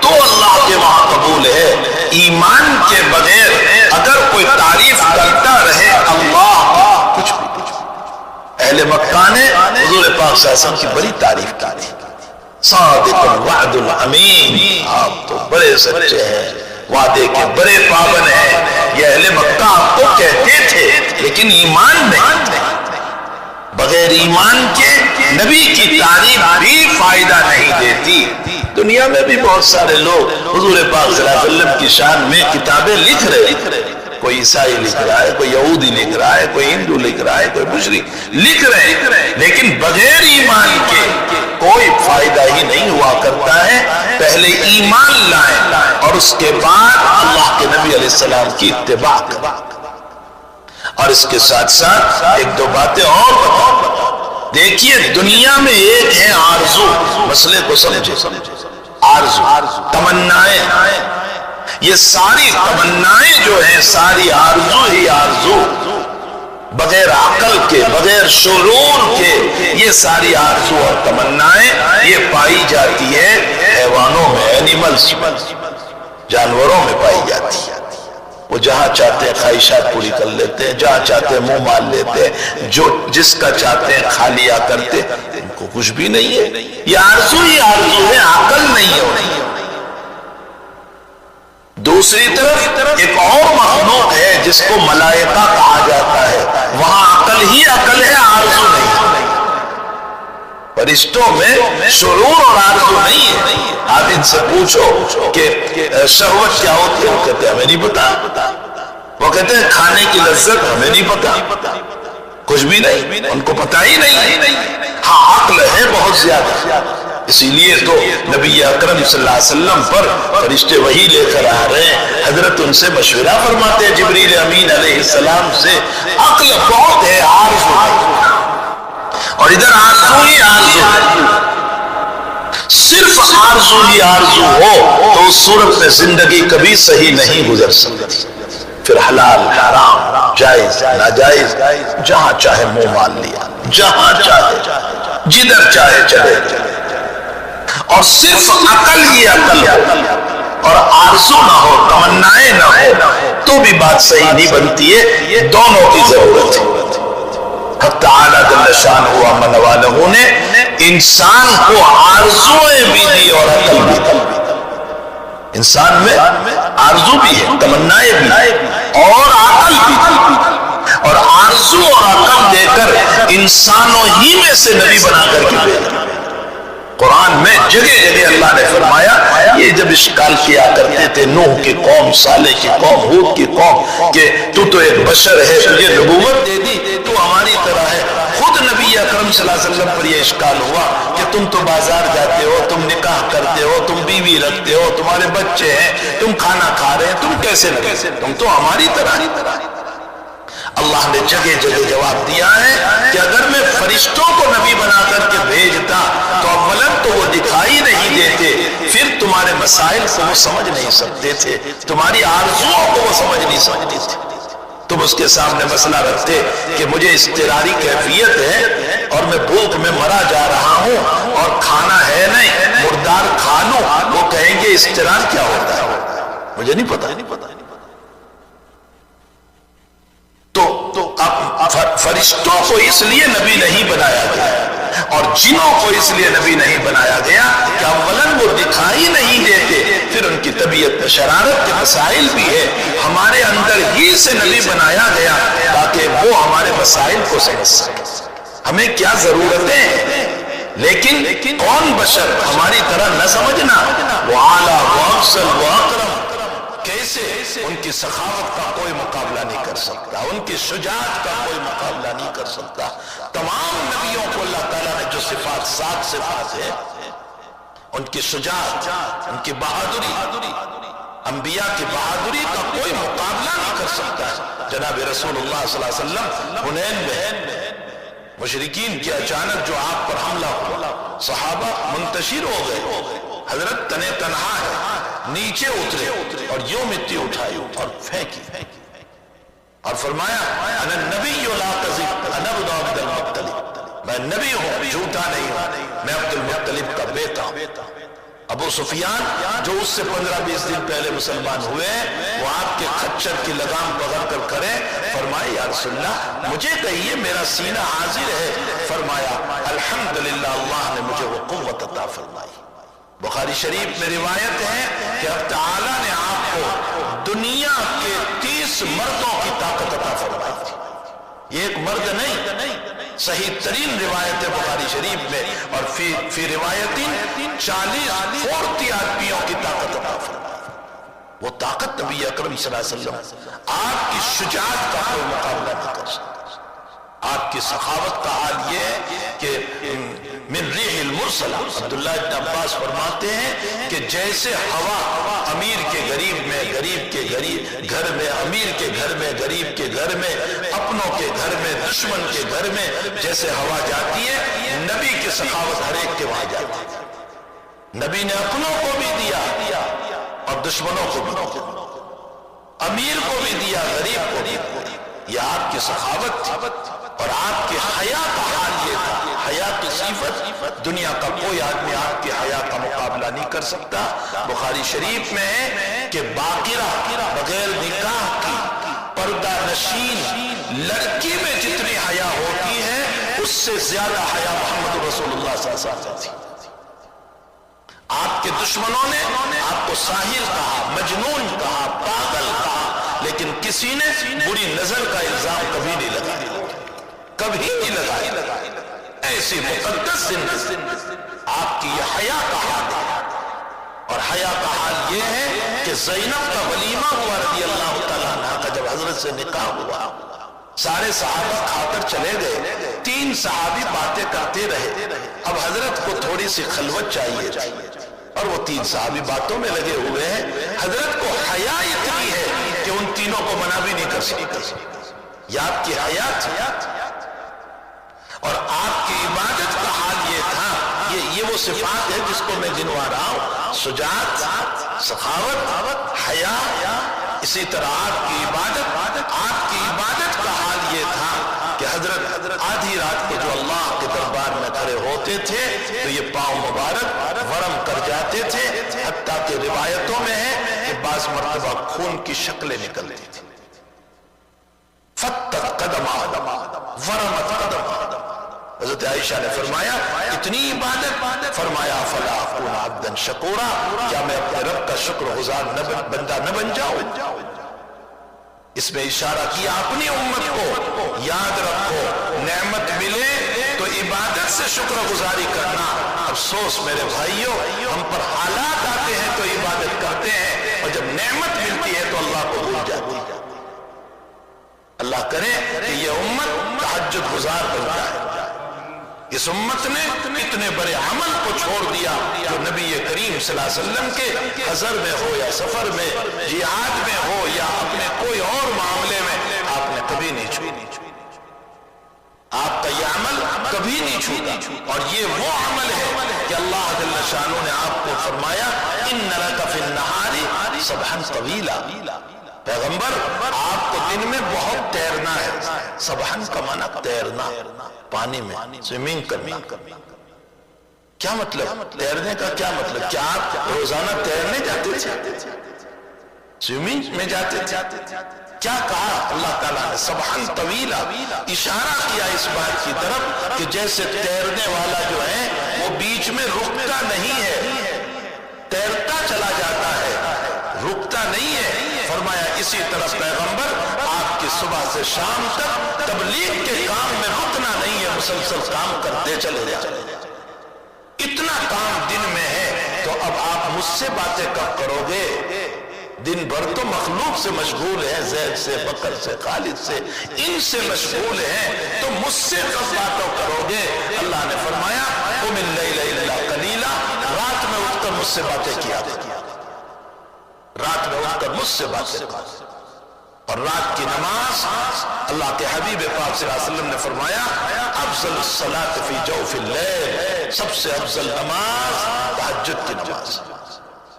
تو اللہ کے وہاں قبول ہے۔ ایمان کے بغیر اگر کوئی تعریف کرتا رہے اللہ کچھ بھی، اہل مکہ نے حضور پاک صلی اللہ علیہ وسلم کی بڑی تعریف کی، صادق الوعد الامین، آپ تو بڑے سچے ہیں، وعدے کے بڑے پابند ہیں۔ یہ اہل مکہ آپ کو کہتے تھے، لیکن ایمان نہیں، بغیر ایمان کے نبی کی تعریف بھی فائدہ نہیں دیتی۔ دنیا میں بھی بہت سارے لوگ حضور پاک صلی اللہ علیہ وسلم کی شان میں کتابیں لکھ رہے، کوئی عیسائی لکھ رہا ہے، کوئی یہودی لکھ رہا ہے، کوئی ہندو لکھ رہا ہے، کوئی مشرک لکھ رہے ہیں، لیکن بغیر ایمان کے کوئی فائدہ ہی نہیں ہوا کرتا ہے۔ پہلے ایمان لائیں اور اس کے بعد اللہ کے نبی علیہ السلام کی اتباع کریں۔ اور اس کے ساتھ ساتھ ایک دو باتیں اور بتاؤں۔ دیکھیے دنیا میں ایک ہے آرزو، مسئلے کو سمجھے، آرزو، تمنائیں، یہ ساری تمنائیں جو ہیں ساری آرزو ہی آرزو، بغیر عقل کے، بغیر شعور کے، یہ ساری آرزو اور تمنائیں یہ پائی جاتی ہے حیوانوں میں، اینیملز، جانوروں میں پائی جاتی ہے۔ وہ جہاں چاہتے ہیں خواہشات پوری کر لیتے ہیں، جہاں چاہتے ہیں منہ مال لیتے ہیں، جو جس کا چاہتے ہیں کھا لیا کرتے، ان کو کچھ بھی نہیں ہے۔ یہ آرزو ہی آرزو ہے، عقل نہیں ہے۔ دوسری طرف ایک اور مخلوق ہے جس کو ملائکہ کہا جاتا ہے، وہاں عقل ہی عقل ہے، آرزو نہیں۔ فرشتوں میں شعور اور آرزو نہیں ہے۔ آپ ان سے پوچھو کہ شہوت کیا ہوتی ہے، وہ کہتے ہیں ہمیں نہیں پتا، وہ کہتے ہیں کھانے کی لذت ہمیں نہیں پتا، کچھ بھی نہیں، ان کو پتا ہی نہیں۔ ہاں عقل ہے بہت زیادہ، اسی لیے تو نبی اکرم صلی اللہ علیہ وسلم پر فرشتے وحی لے کر آ رہے ہیں، حضرت ان سے مشورہ فرماتے ہیں جبریل امین علیہ السلام سے، عقل بہت ہے، آرزو ہے۔ اور ادھر آرزو ہی آرزو، صرف آرزو ہی آرزو ہو تو اس صورت میں زندگی کبھی صحیح نہیں گزر سکتی۔ پھر حلال حرام جائز ناجائز جہاں چاہے منہ مال لیا، جہاں چاہے جدھر چاہے چلے، اور صرف عقل ہی عقل ہو اور آرزو نہ ہو، تمنائیں نہ ہو، تو بھی بات صحیح نہیں بنتی ہے۔ دونوں کی ضرورت ہے۔ حق تعالیٰ جل شانہ من والہ نے انسان کو آرزویں بھی دی اور عقل بھی دی۔ انسان میں آرزو بھی ہے، تمنائیں بھی اور عقل بھی دی، اور آرزو اور عقل دے کر انسانوں ہی میں سے نبی بنا کر کے بھیجا۔ قرآن میں جگہ جگہ اللہ نے فرمایا، یہ جب اشکال کیا کرتے تھے نوح کی قوم، صالح کی قوم، ہود کی قوم، کہ تو ایک بشر ہے، تجھے نبوت دے دی، تو ہماری طرح ہے۔ خود نبی اکرم صلی اللہ علیہ وسلم پر یہ اشکال ہوا کہ تم تو بازار جاتے ہو، تم نکاح کرتے ہو، تم بیوی رکھتے ہو، تمہارے بچے ہیں، تم کھانا کھا رہے ہیں، تم کیسے نبی؟ تم تو ہماری طرح ہی۔ اللہ نے جگہ جگہ جواب دیا ہے کہ اگر میں فرشتوں کو نبی بنا کر کے بھیجتا تو اولاً تو وہ دکھائی نہیں دیتے، پھر تمہارے مسائل کو وہ سمجھ نہیں سکتے تھے، تمہاری آرزوؤں کو وہ سمجھ نہیں سکتے تھے۔ تم اس کے سامنے مسئلہ رکھتے کہ مجھے اضطراری کیفیت ہے اور میں بھوک میں مرا جا رہا ہوں اور کھانا ہے نہیں، مردار کھا لوں، وہ کہیں گے اضطرار کیا ہوتا ہے؟ مجھے نہیں پتا۔ فرشتوں کو اس لیے نبی نہیں بنایا گیا اور جنوں کو اس لیے نبی نہیں بنایا گیا کہ اولاً وہ دکھائی نہیں دیتے، پھر ان کی طبیعت میں شرارت کے مسائل بھی ہے۔ ہمارے اندر ہی سے نبی بنایا گیا تاکہ وہ ہمارے مسائل کو سمجھ سکے، ہمیں کیا ضرورتیں ہیں، لیکن کون بشر ہماری طرح نہ سمجھنا، وہ اعلیٰ، وہ افضل، وہ اکرم، کیسے ان کی سخاوت کا کوئی مقابلہ نہیں کر سکتا، ان کی شجاعت کا کوئی مقابلہ نہیں کر سکتا۔ تمام نبیوں کو اللہ تعالیٰ نے جو صفات، 7 صفات ہے، ان کی شجاعت، ان کی بہادری، انبیاء کی بہادری کا کوئی مقابلہ نہیں کر سکتا ہے۔ جناب رسول اللہ صلی اللہ علیہ وسلم حنین میں مشرکین کے اچانک جو آپ پر حملہ ہوا، صحابہ منتشر ہو گئے، حضرت تنے تنہا ہے، نیچے اترے اور یوں مٹی اٹھائی اور پھینکی اور فرمایا انا نبی لا کذب، انا ابن عبد المطلب، میں نبی ہوں، جھوٹا نہیں ہوں، میں عبد المطلب کا بیٹا ہوں۔ ابو سفیان جو اس سے 15-20 دن پہلے مسلمان ہوئے، وہ آپ کے خچر کی لگام پکڑ کر کھڑے، فرمائے یا رسول اللہ مجھے کہیے میرا سینہ حاضر ہے، فرمایا الحمدللہ اللہ نے مجھے وہ قوت عطا فرمائی۔ بخاری شریف میں روایت ہے کہ اب تعالیٰ نے آپ کو دنیا کے 30 مردوں کی طاقت عطا فرمائی تھی، یہ ایک مرد نہیں، صحیح ترین روایت ہے بخاری شریف میں، اور فی روایتیں 40 آدمیوں کی طاقت عطا فرمائی۔ وہ طاقت نبی اکرم صلی اللہ علیہ وسلم آپ کی شجاعت کا کوئی مقابلہ نہیں کر سکتا۔ آپ کی سخاوت کا حال یہ ہے کہ من ریح المرسلہ، عبداللہ ابن عباس فرماتے ہیں کہ جیسے ہوا امیر کے غریب میں، غریب کے غریب گھر میں، امیر کے گھر میں، غریب کے گھر میں، اپنوں کے گھر میں، دشمن کے گھر میں جیسے ہوا جاتی ہے، نبی کی سخاوت ہر ایک کے وہاں جاتی ہے۔ نبی نے اپنوں کو بھی دیا اور دشمنوں کو بھی دیا، امیر کو بھی دیا، غریب کو بھی دیا۔ یہ آپ کی سخاوت تھی اور آپ کی حیا کا حال یہ تھا۔ حیا کی صفت دنیا کا کوئی آدمی آپ کی حیا کا مقابلہ نہیں کر سکتا۔ بخاری شریف میں ہے کہ باقرہ بغیر نکاح کی پردہ نشین لڑکی میں جتنی حیا ہوتی ہے اس سے زیادہ حیا محمد رسول اللہ صلی اللہ علیہ وسلم تھی۔ آپ کے دشمنوں نے آپ کو ساحر کہا، مجنون کہا، پاگل کہا، لیکن کسی نے بری نظر کا الزام کبھی نہیں لگایا، کبھی نہیں لگایا۔ ایسی مقدس زندگی آپ کی یہ حیا کا حال ہے، اور حیا کا حال یہ ہے کہ زینب کا ولیمہ ہوا رضی اللہ تعالیٰ عنہ کا، جب حضرت سے نکاح ہوا، سارے صحابہ کھا کر چلے گئے، 3 صحابی باتیں کرتے رہے، اب حضرت کو تھوڑی سی خلوت چاہیے اور وہ 3 صحابی باتوں میں لگے ہوئے ہیں۔ حضرت کو حیا اتنی ہے کہ ان تینوں کو منع بھی نہیں کر سکتے۔ یہ آپ کی حیا تھی اور آپ کی عبادت کا حال یہ تھا۔ یہ وہ صفات ہے جس کو میں گنوا رہا ہوں، شجاعت، سخاوت، حیا، اسی طرح آپ کی عبادت کا حال یہ تھا کہ حضرت آدھی رات کو جو اللہ کے دربار میں کھڑے ہوتے تھے تو یہ پاؤں مبارک ورم کر جاتے تھے، حتیٰ کہ روایتوں میں ہے کہ بعض مرتبہ خون کی شکلیں نکلتی تھی۔ فتت قدمہ ورمت قدمہ، حضرت عائشہ نے فرمایا اتنی عبادت، فرمایا فلا اکون عبدا شکورا، کیا میں اپنے رب کا شکر گزار بندہ نہ بن جاؤں؟ اس میں اشارہ کیا اپنی امت کو، یاد رکھو نعمت ملے تو عبادت سے شکر گزاری کرنا۔ افسوس میرے بھائیوں، ہم پر حالات آتے ہیں تو عبادت کرتے ہیں اور جب نعمت ملتی ہے تو اللہ کو بھول جاتی ہے۔ اللہ کرے کہ یہ امت تہجد گزار بن جائے، اس امت نے اتنے بڑے عمل کو چھوڑ دیا جو نبی کریم صلی اللہ علیہ وسلم کے حضر میں ہو یا سفر میں، جہاد میں ہو یا اپنے کوئی اور معاملے میں آپ نے کبھی نہیں چھوئی۔ آپ کا یہ عمل کبھی نہیں چھوٹا، اور یہ وہ عمل ہے کہ اللہ جل شانہ نے آپ کو فرمایا اِنَّ لَكَ فِي النَّهَارِ سَبْحًا طَوِيلًا، پیغمبر آپ کو دن میں بہت تیرنا ہے۔ سبحن کا معنی تیرنا، پانی میں سوئمنگ کرنا۔ کیا مطلب تیرنے کا؟ کیا مطلب؟ کیا آپ روزانہ تیرنے جاتے تھے؟ سوئمنگ میں جاتے تھے؟ کیا کہا اللہ تعالیٰ نے؟ سبحن طویلا، اشارہ کیا اس بات کی طرف کہ جیسے تیرنے والا جو ہے وہ بیچ میں رکتا نہیں ہے، تیرتا چلا جاتا ہے، رکتا نہیں ہے۔ فرمایا اسی طرح پیغمبر آپ کی صبح سے شام تک تبلیغ کے کام میں رکنا نہیں ہے، مسلسل کام کرتے چلے جائیں۔ اتنا کام دن میں ہے تو اب آپ مجھ سے باتیں کب کرو گے؟ دن بھر تو مخلوق سے مشغول ہیں، زید سے، بکر سے، خالد سے، ان سے مشغول ہیں، تو مجھ سے کب باتوں کرو گے؟ اللہ نے فرمایا قُمِ اللَّيْلَ إِلَّا قَلِيلًا، رات میں اٹھ کر مجھ سے باتیں کیا، رات میں اٹھ کر مجھ سے باتیں کیا۔ اور رات کی نماز اللہ کے حبیب پاک صلی اللہ علیہ وسلم نے فرمایا افضل الصلاة فی جوف اللیل، سب سے افضل نماز تہجد کی نماز۔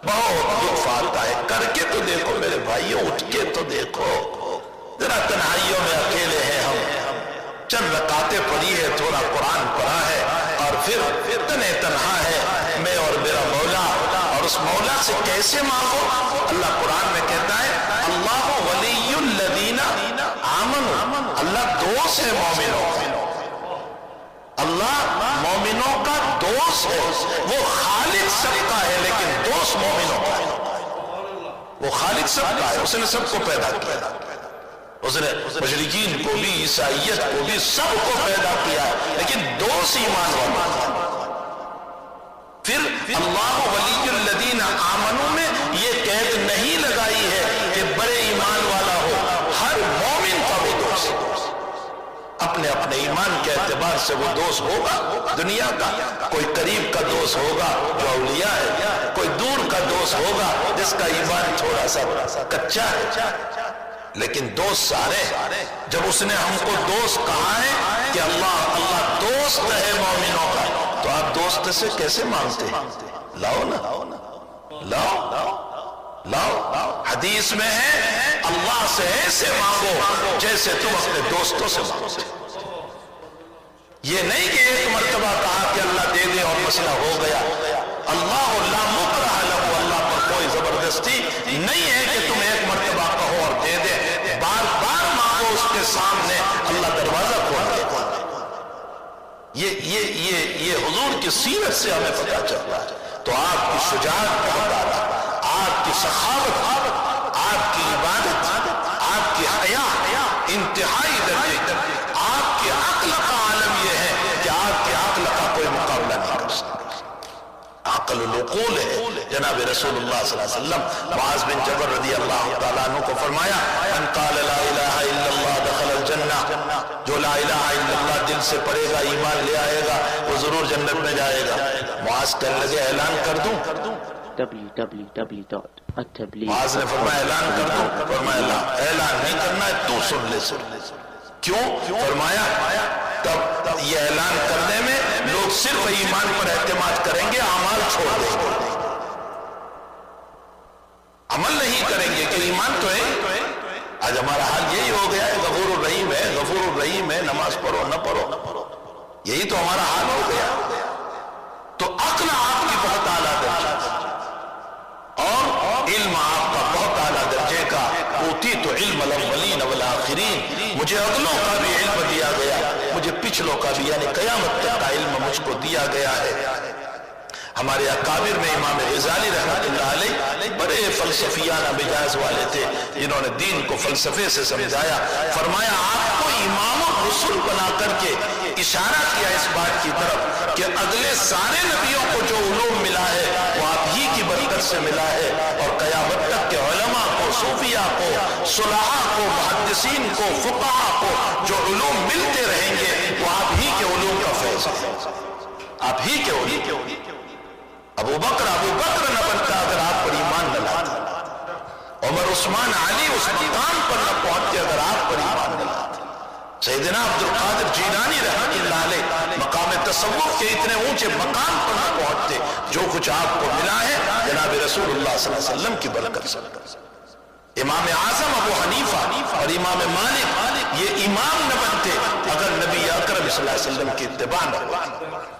بہت لطف آتا ہے، کر کے تو دیکھو میرے بھائیوں، اٹھ کے تو دیکھو، ذرا تنہائیوں میں اکیلے ہیں ہم، چند رکعتیں پڑھی ہے، تھوڑا قرآن پڑھا ہے، اور پھر تنے تنہا ہے میں اور میرا مولا، اور اس مولا سے کیسے مانگو؟ اللہ قرآن میں کہتا ہے اللہ ولی الذین آمنوا، اللہ دوست ہے مومنوں کا، اللہ مومنوں کا دوست ہے، وہ خالق سب کا ہے لیکن دوست مومنوں کا ہے، وہ خالق سب کا ہے، اس نے سب کو پیدا کیا، اس نے مشرکین کو بھی، عیسائیت کو بھی، سب کو پیدا کیا ہے، لیکن دوست ایمان والا۔ پھر اللہ ولی الذین آمنوا میں یہ قید نہیں لگائی ہے کہ بڑے ایمان والا ہو، ہر مومن کا وہ دوست، اپنے اپنے ایمان کے اعتبار سے وہ دوست ہوگا دنیا کا، کوئی قریب کا دوست ہوگا جو اولیاء ہے، کوئی دور کا دوست ہوگا جس کا ایمان تھوڑا سا کچا ہے، لیکن دوست سارے۔ جب اس نے ہم کو دوست کہا ہے کہ اللہ دوست ہے مومنوں کا، تو آپ دوست سے کیسے مانگتے ہیں؟ لاؤ نا، لاؤ۔ حدیث میں ہے اللہ سے ایسے مانگو جیسے تم اپنے دوستوں سے مانگتے۔ یہ نہیں کہ ایک مرتبہ کہا کہ اللہ دے دے اور مسئلہ ہو گیا، اللہ لا مکرہ لہ، اللہ پر کوئی زبردستی نہیں ہے کہ تم ایک مرتبہ کہو اور دے دے، بار بار مانگو اس کے سامنے، اللہ دروازہ کھول دے۔ یہ حضور کی سیرت سے ہمیں پتہ چلتا ہے۔ تو آپ کی شجاعت بہت اعلیٰ، آپ کی سخاوت، آپ کی عبادت، آپ کی حیا انتہائی درجے، آپ کی عقل کا عالم یہ ہے کہ آپ کی عقل کا کوئی مقابلہ نہیں کر سکتا۔ عقل العقول ہے۔ جناب رسول اللہ صلی اللہ علیہ وسلم معاذ بن جبل رضی اللہ تعالیٰ عنہ کو فرمایا من قال لا الہ الا اللہ دخل الجنہ، جو لا الہ الا اللہ دل سے پڑھے گا، ایمان لے آئے گا، وہ ضرور جنت میں جائے گا۔ معاذ کہنے لگے اعلان کر دوں؟ معاذ نے فرمایا اعلان کر دوں؟ فرمایا اعلان نہیں کرنا ہے، تو سن لے۔ کیوں؟ فرمایا تب یہ اعلان کرنے میں لوگ صرف ایمان پر اعتماد کریں گے، اعمال چھوڑ دیں گے، عمل نہیں کریں گے کہ ایمان تو ہے۔ آج ہمارا حال یہی ہو گیا ہے، غفور الرحیم ہے، غفور الرحیم ہے، نماز پڑھو نہ پڑھو، یہی تو ہمارا حال ہو گیا۔ تو عقل آپ کی بہت اعلیٰ درجے اور علم آپ کا بہت اعلیٰ درجے کا، اوتیت علم الاولین والآخرین، مجھے اگلوں کا بھی علم دیا گیا، مجھے پچھلوں کا بھی، یعنی قیامت تک کا علم مجھ کو دیا گیا ہے۔ ہمارے اکابر میں امام غزالی رحمۃ اللہ علیہ بڑے فلسفیانہ مزاج والے تھے، جنہوں نے دین کو فلسفے سے سمجھایا۔ فرمایا آپ کو امام الرسل بنا کر کے اشارہ کیا اس بات کی طرف کہ اگلے سارے نبیوں کو جو علوم ملا ہے وہ آپ ہی کی برکت برکت سے ملا ہے، اور قیامت تک کے علماء کو، صوفیاء کو، صلحاء کو، محدثین کو، فقہاء کو جو علوم ملتے رہیں گے وہ آپ ہی کے علوم کا فیض ہے، آپ ہی کے علوم۔ ابو بکر نہ بنتا اگر آپ پر ایمان نہ لاتے، عمر، عثمان، علی اس مقام پر نہ پہنچتے اگر آپ پر ایمان نہ لاتے، سیدنا عبد القادر جیلانی رحمۃ اللہ علیہ مقام تصوف کے اتنے اونچے مقام پر نہ پہنچتے۔ جو کچھ آپ کو ملا ہے جناب رسول اللہ صلی اللہ علیہ وسلم کی برکت سے۔ امام اعظم ابو حنیفہ اور امام مالک یہ امام نہ بنتے اگر نبی اکرم صلی اللہ علیہ وسلم کی اتباع نہ ہوتی۔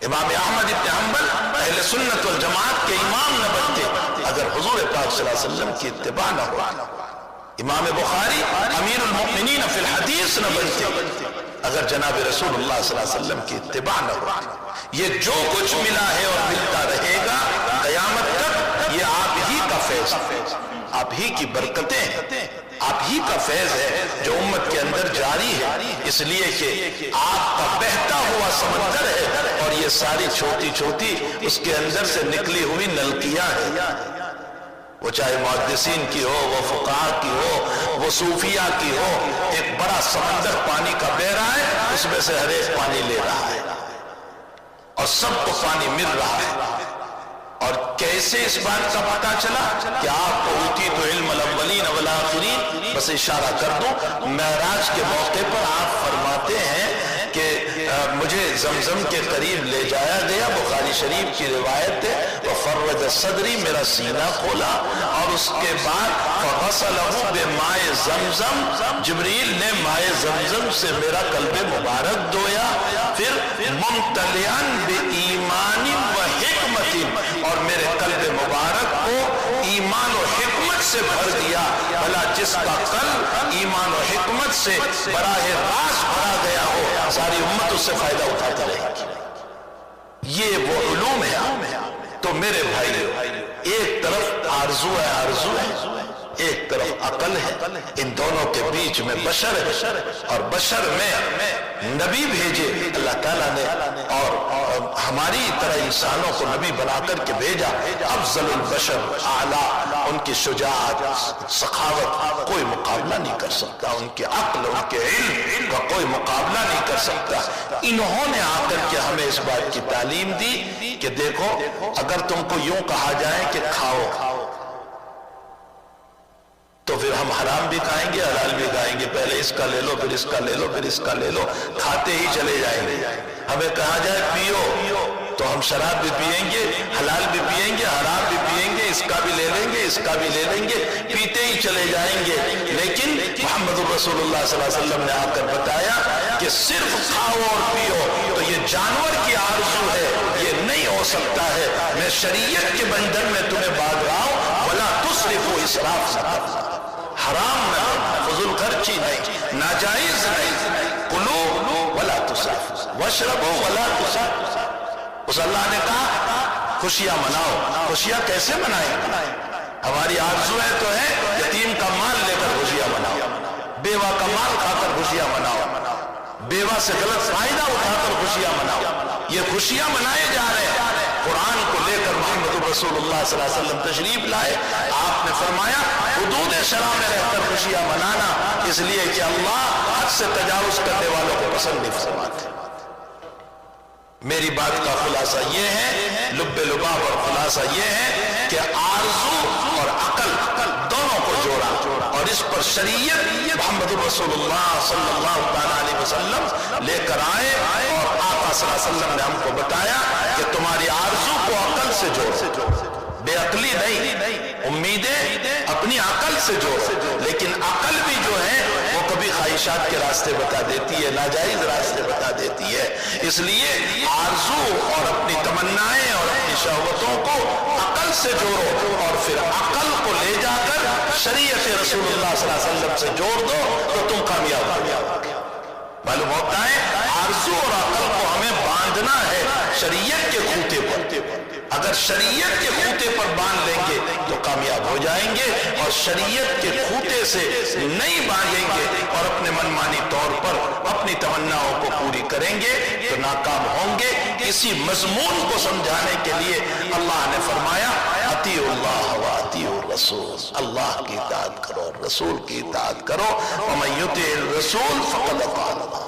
امام احمد ابن حنبل اہل سنت والجماعت کے امام نہ بنتے اگر حضور پاک صلی اللہ علیہ وسلم کی اتباع نہ ہوتی۔ امام بخاری امیر المؤمنین فی الحدیث نہ بنتے اگر جناب رسول اللہ صلی اللہ علیہ وسلم کی اتباع نہ ہوتی۔ یہ جو کچھ ملا ہے اور ملتا رہے گا قیامت تک، یہ آپ ہی کا فیض ہے، آپ ہی کی برکتیں ہیں، آپ ہی کا فیض ہے جو امت کے اندر جاری ہے، اس لیے کہ آپ کا بہتا ہوا سمندر ہے اور یہ ساری چھوٹی چھوٹی اس کے اندر سے نکلی ہوئی نلکیاں ہیں، وہ چاہے محدثین کی ہو، وہ فقہاء کی ہو، وہ صوفیاء کی ہو، ایک بڑا سمندر پانی کا بہ رہا ہے، اس میں سے ہر ایک پانی لے رہا ہے اور سب کو پانی مل رہا ہے۔ اور کیسے اس بات کا پتہ چلا کہ آپ کو اوتیت علم الاولین والآخرین؟ بس اشارہ کر دوں، معراج کے موقع پر آپ فرماتے ہیں کہ مجھے زمزم کے قریب لے جایا گیا، بخاری شریف کی روایت ہے، وفرج صدری، میرا سینہ کھولا، اور اس کے بعد فغسلہ بماء زمزم، جبریل نے مائے زمزم سے میرا قلب مبارک دھویا، پھر ممتلئن بایمان و حکمت، اور میرے قلب مبارک کو ایمان و حکمت سے بھر دیا۔ بھلا جس کا قلب ایمان و حکمت سے براہ راست بھرا گیا ہو، ساری امت اس سے فائدہ اٹھاتی رہے گی۔ یہ وہ علوم ہے۔ تو میرے بھائی، ایک طرف آرزو ہے، ایک طرف عقل ہے، ان دونوں کے بیچ میں بشر ہے، اور بشر میں نبی بھیجے اللہ تعالیٰ نے، اور ہماری طرح انسانوں کو نبی بنا کر کے بھیجا۔ افضل البشر، اعلیٰ، ان کی شجاعت، سخاوت کوئی مقابلہ نہیں کر سکتا، ان کے عقل، ان کے علم کا کوئی مقابلہ نہیں کر سکتا۔ انہوں نے آ کر کے ہمیں اس بات کی تعلیم دی کہ دیکھو، اگر تم کو یوں کہا جائے کہ کھاؤ، تو پھر ہم حرام بھی کھائیں گے، حلال بھی کھائیں گے، پہلے اس کا لے لو، پھر اس کا لے لو، پھر اس کا لے لو، کھاتے ہی چلے جائیں گے۔ ہمیں کہا جائے پیو، تو ہم شراب بھی پئیں گے، حلال بھی پئیں گے، حرام بھی پئیں گے، اس کا بھی لے لیں گے، اس کا بھی لے لیں گے، پیتے ہی چلے جائیں گے۔ لیکن محمد رسول اللہ صلی اللہ علیہ وسلم نے آ کر بتایا کہ صرف کھاؤ اور پیو، تو یہ جانور کی آرزو ہے، یہ نہیں ہو سکتا ہے۔ میں شریعت کے بندھن میں تمہیں باندھ رہا ہوں، ولا تسرفوا، اسراف نہ کرنا، حرام نہ کرنا، فضول خرچی نہیں، ناجائز نہیں، کلوا ولا تسرفوا واشربوا ولا تسرفوا۔ اس اللہ نے کہا خوشیاں مناؤ۔ خوشیاں کیسے منائیں؟ ہماری آرزویں تو ہے یتیم کا مال لے کر خوشیاں مناؤ، بیوہ کا مال کھا کر خوشیاں مناؤ، بیوہ سے غلط فائدہ اٹھا کر خوشیاں مناؤ، یہ خوشیاں منائے جا رہے ہیں۔ قرآن کو لے کر محمد رسول اللہ صلی اللہ علیہ وسلم تشریف لائے، آپ نے فرمایا حدود شرع میں رہ کر خوشیاں منانا، اس لیے کہ اللہ حد سے تجاوز کرنے والوں کو پسند نہیں فرماتے۔ میری بات کا خلاصہ یہ ہے، لب لباب اور خلاصہ یہ ہے کہ آرزو اور عقل دونوں کو جوڑا، اور اس پر شریعت محمد رسول اللہ صلی اللہ تعالیٰ علیہ وسلم لے کر آئے، اور آقا صلی اللہ علیہ وسلم نے ہم کو بتایا کہ تمہاری آرزو کو عقل سے جوڑو، بے عقلی نہیں، امیدیں اپنی عقل سے جوڑو۔ لیکن عقل بھی جو ہے وہ کبھی خواہشات کے راستے بتا دیتی ہے، ناجائز راستے بتا دیتی ہے، اس لیے آرزو اور اپنی تمنائیں اور اپنی شہوتوں کو عقل سے جوڑو، اور پھر عقل کو لے جا کر شریعت رسول اللہ صلی اللہ علیہ وسلم سے جوڑ دو تو تم کامیاب ہو جاؤ۔ معلوم ہوتا ہے آرزو اور عقل کو ہمیں باندھنا ہے شریعت کے کھوٹے پر۔ اگر شریعت کے خوٹے پر باندھ لیں گے تو کامیاب ہو جائیں گے، اور شریعت کے خوٹے سے نہیں باندھیں گے اور اپنے منمانی طور پر اپنی تمناؤں کو پوری کریں گے تو ناکام ہوں گے۔ اسی مضمون کو سمجھانے کے لیے اللہ نے فرمایا اطیعوا اللہ و اطیعوا الرسول، اللہ کی اطاعت کرو اور رسول کی اطاعت کرو، ومن یطع الرسول فقد اطاع اللہ۔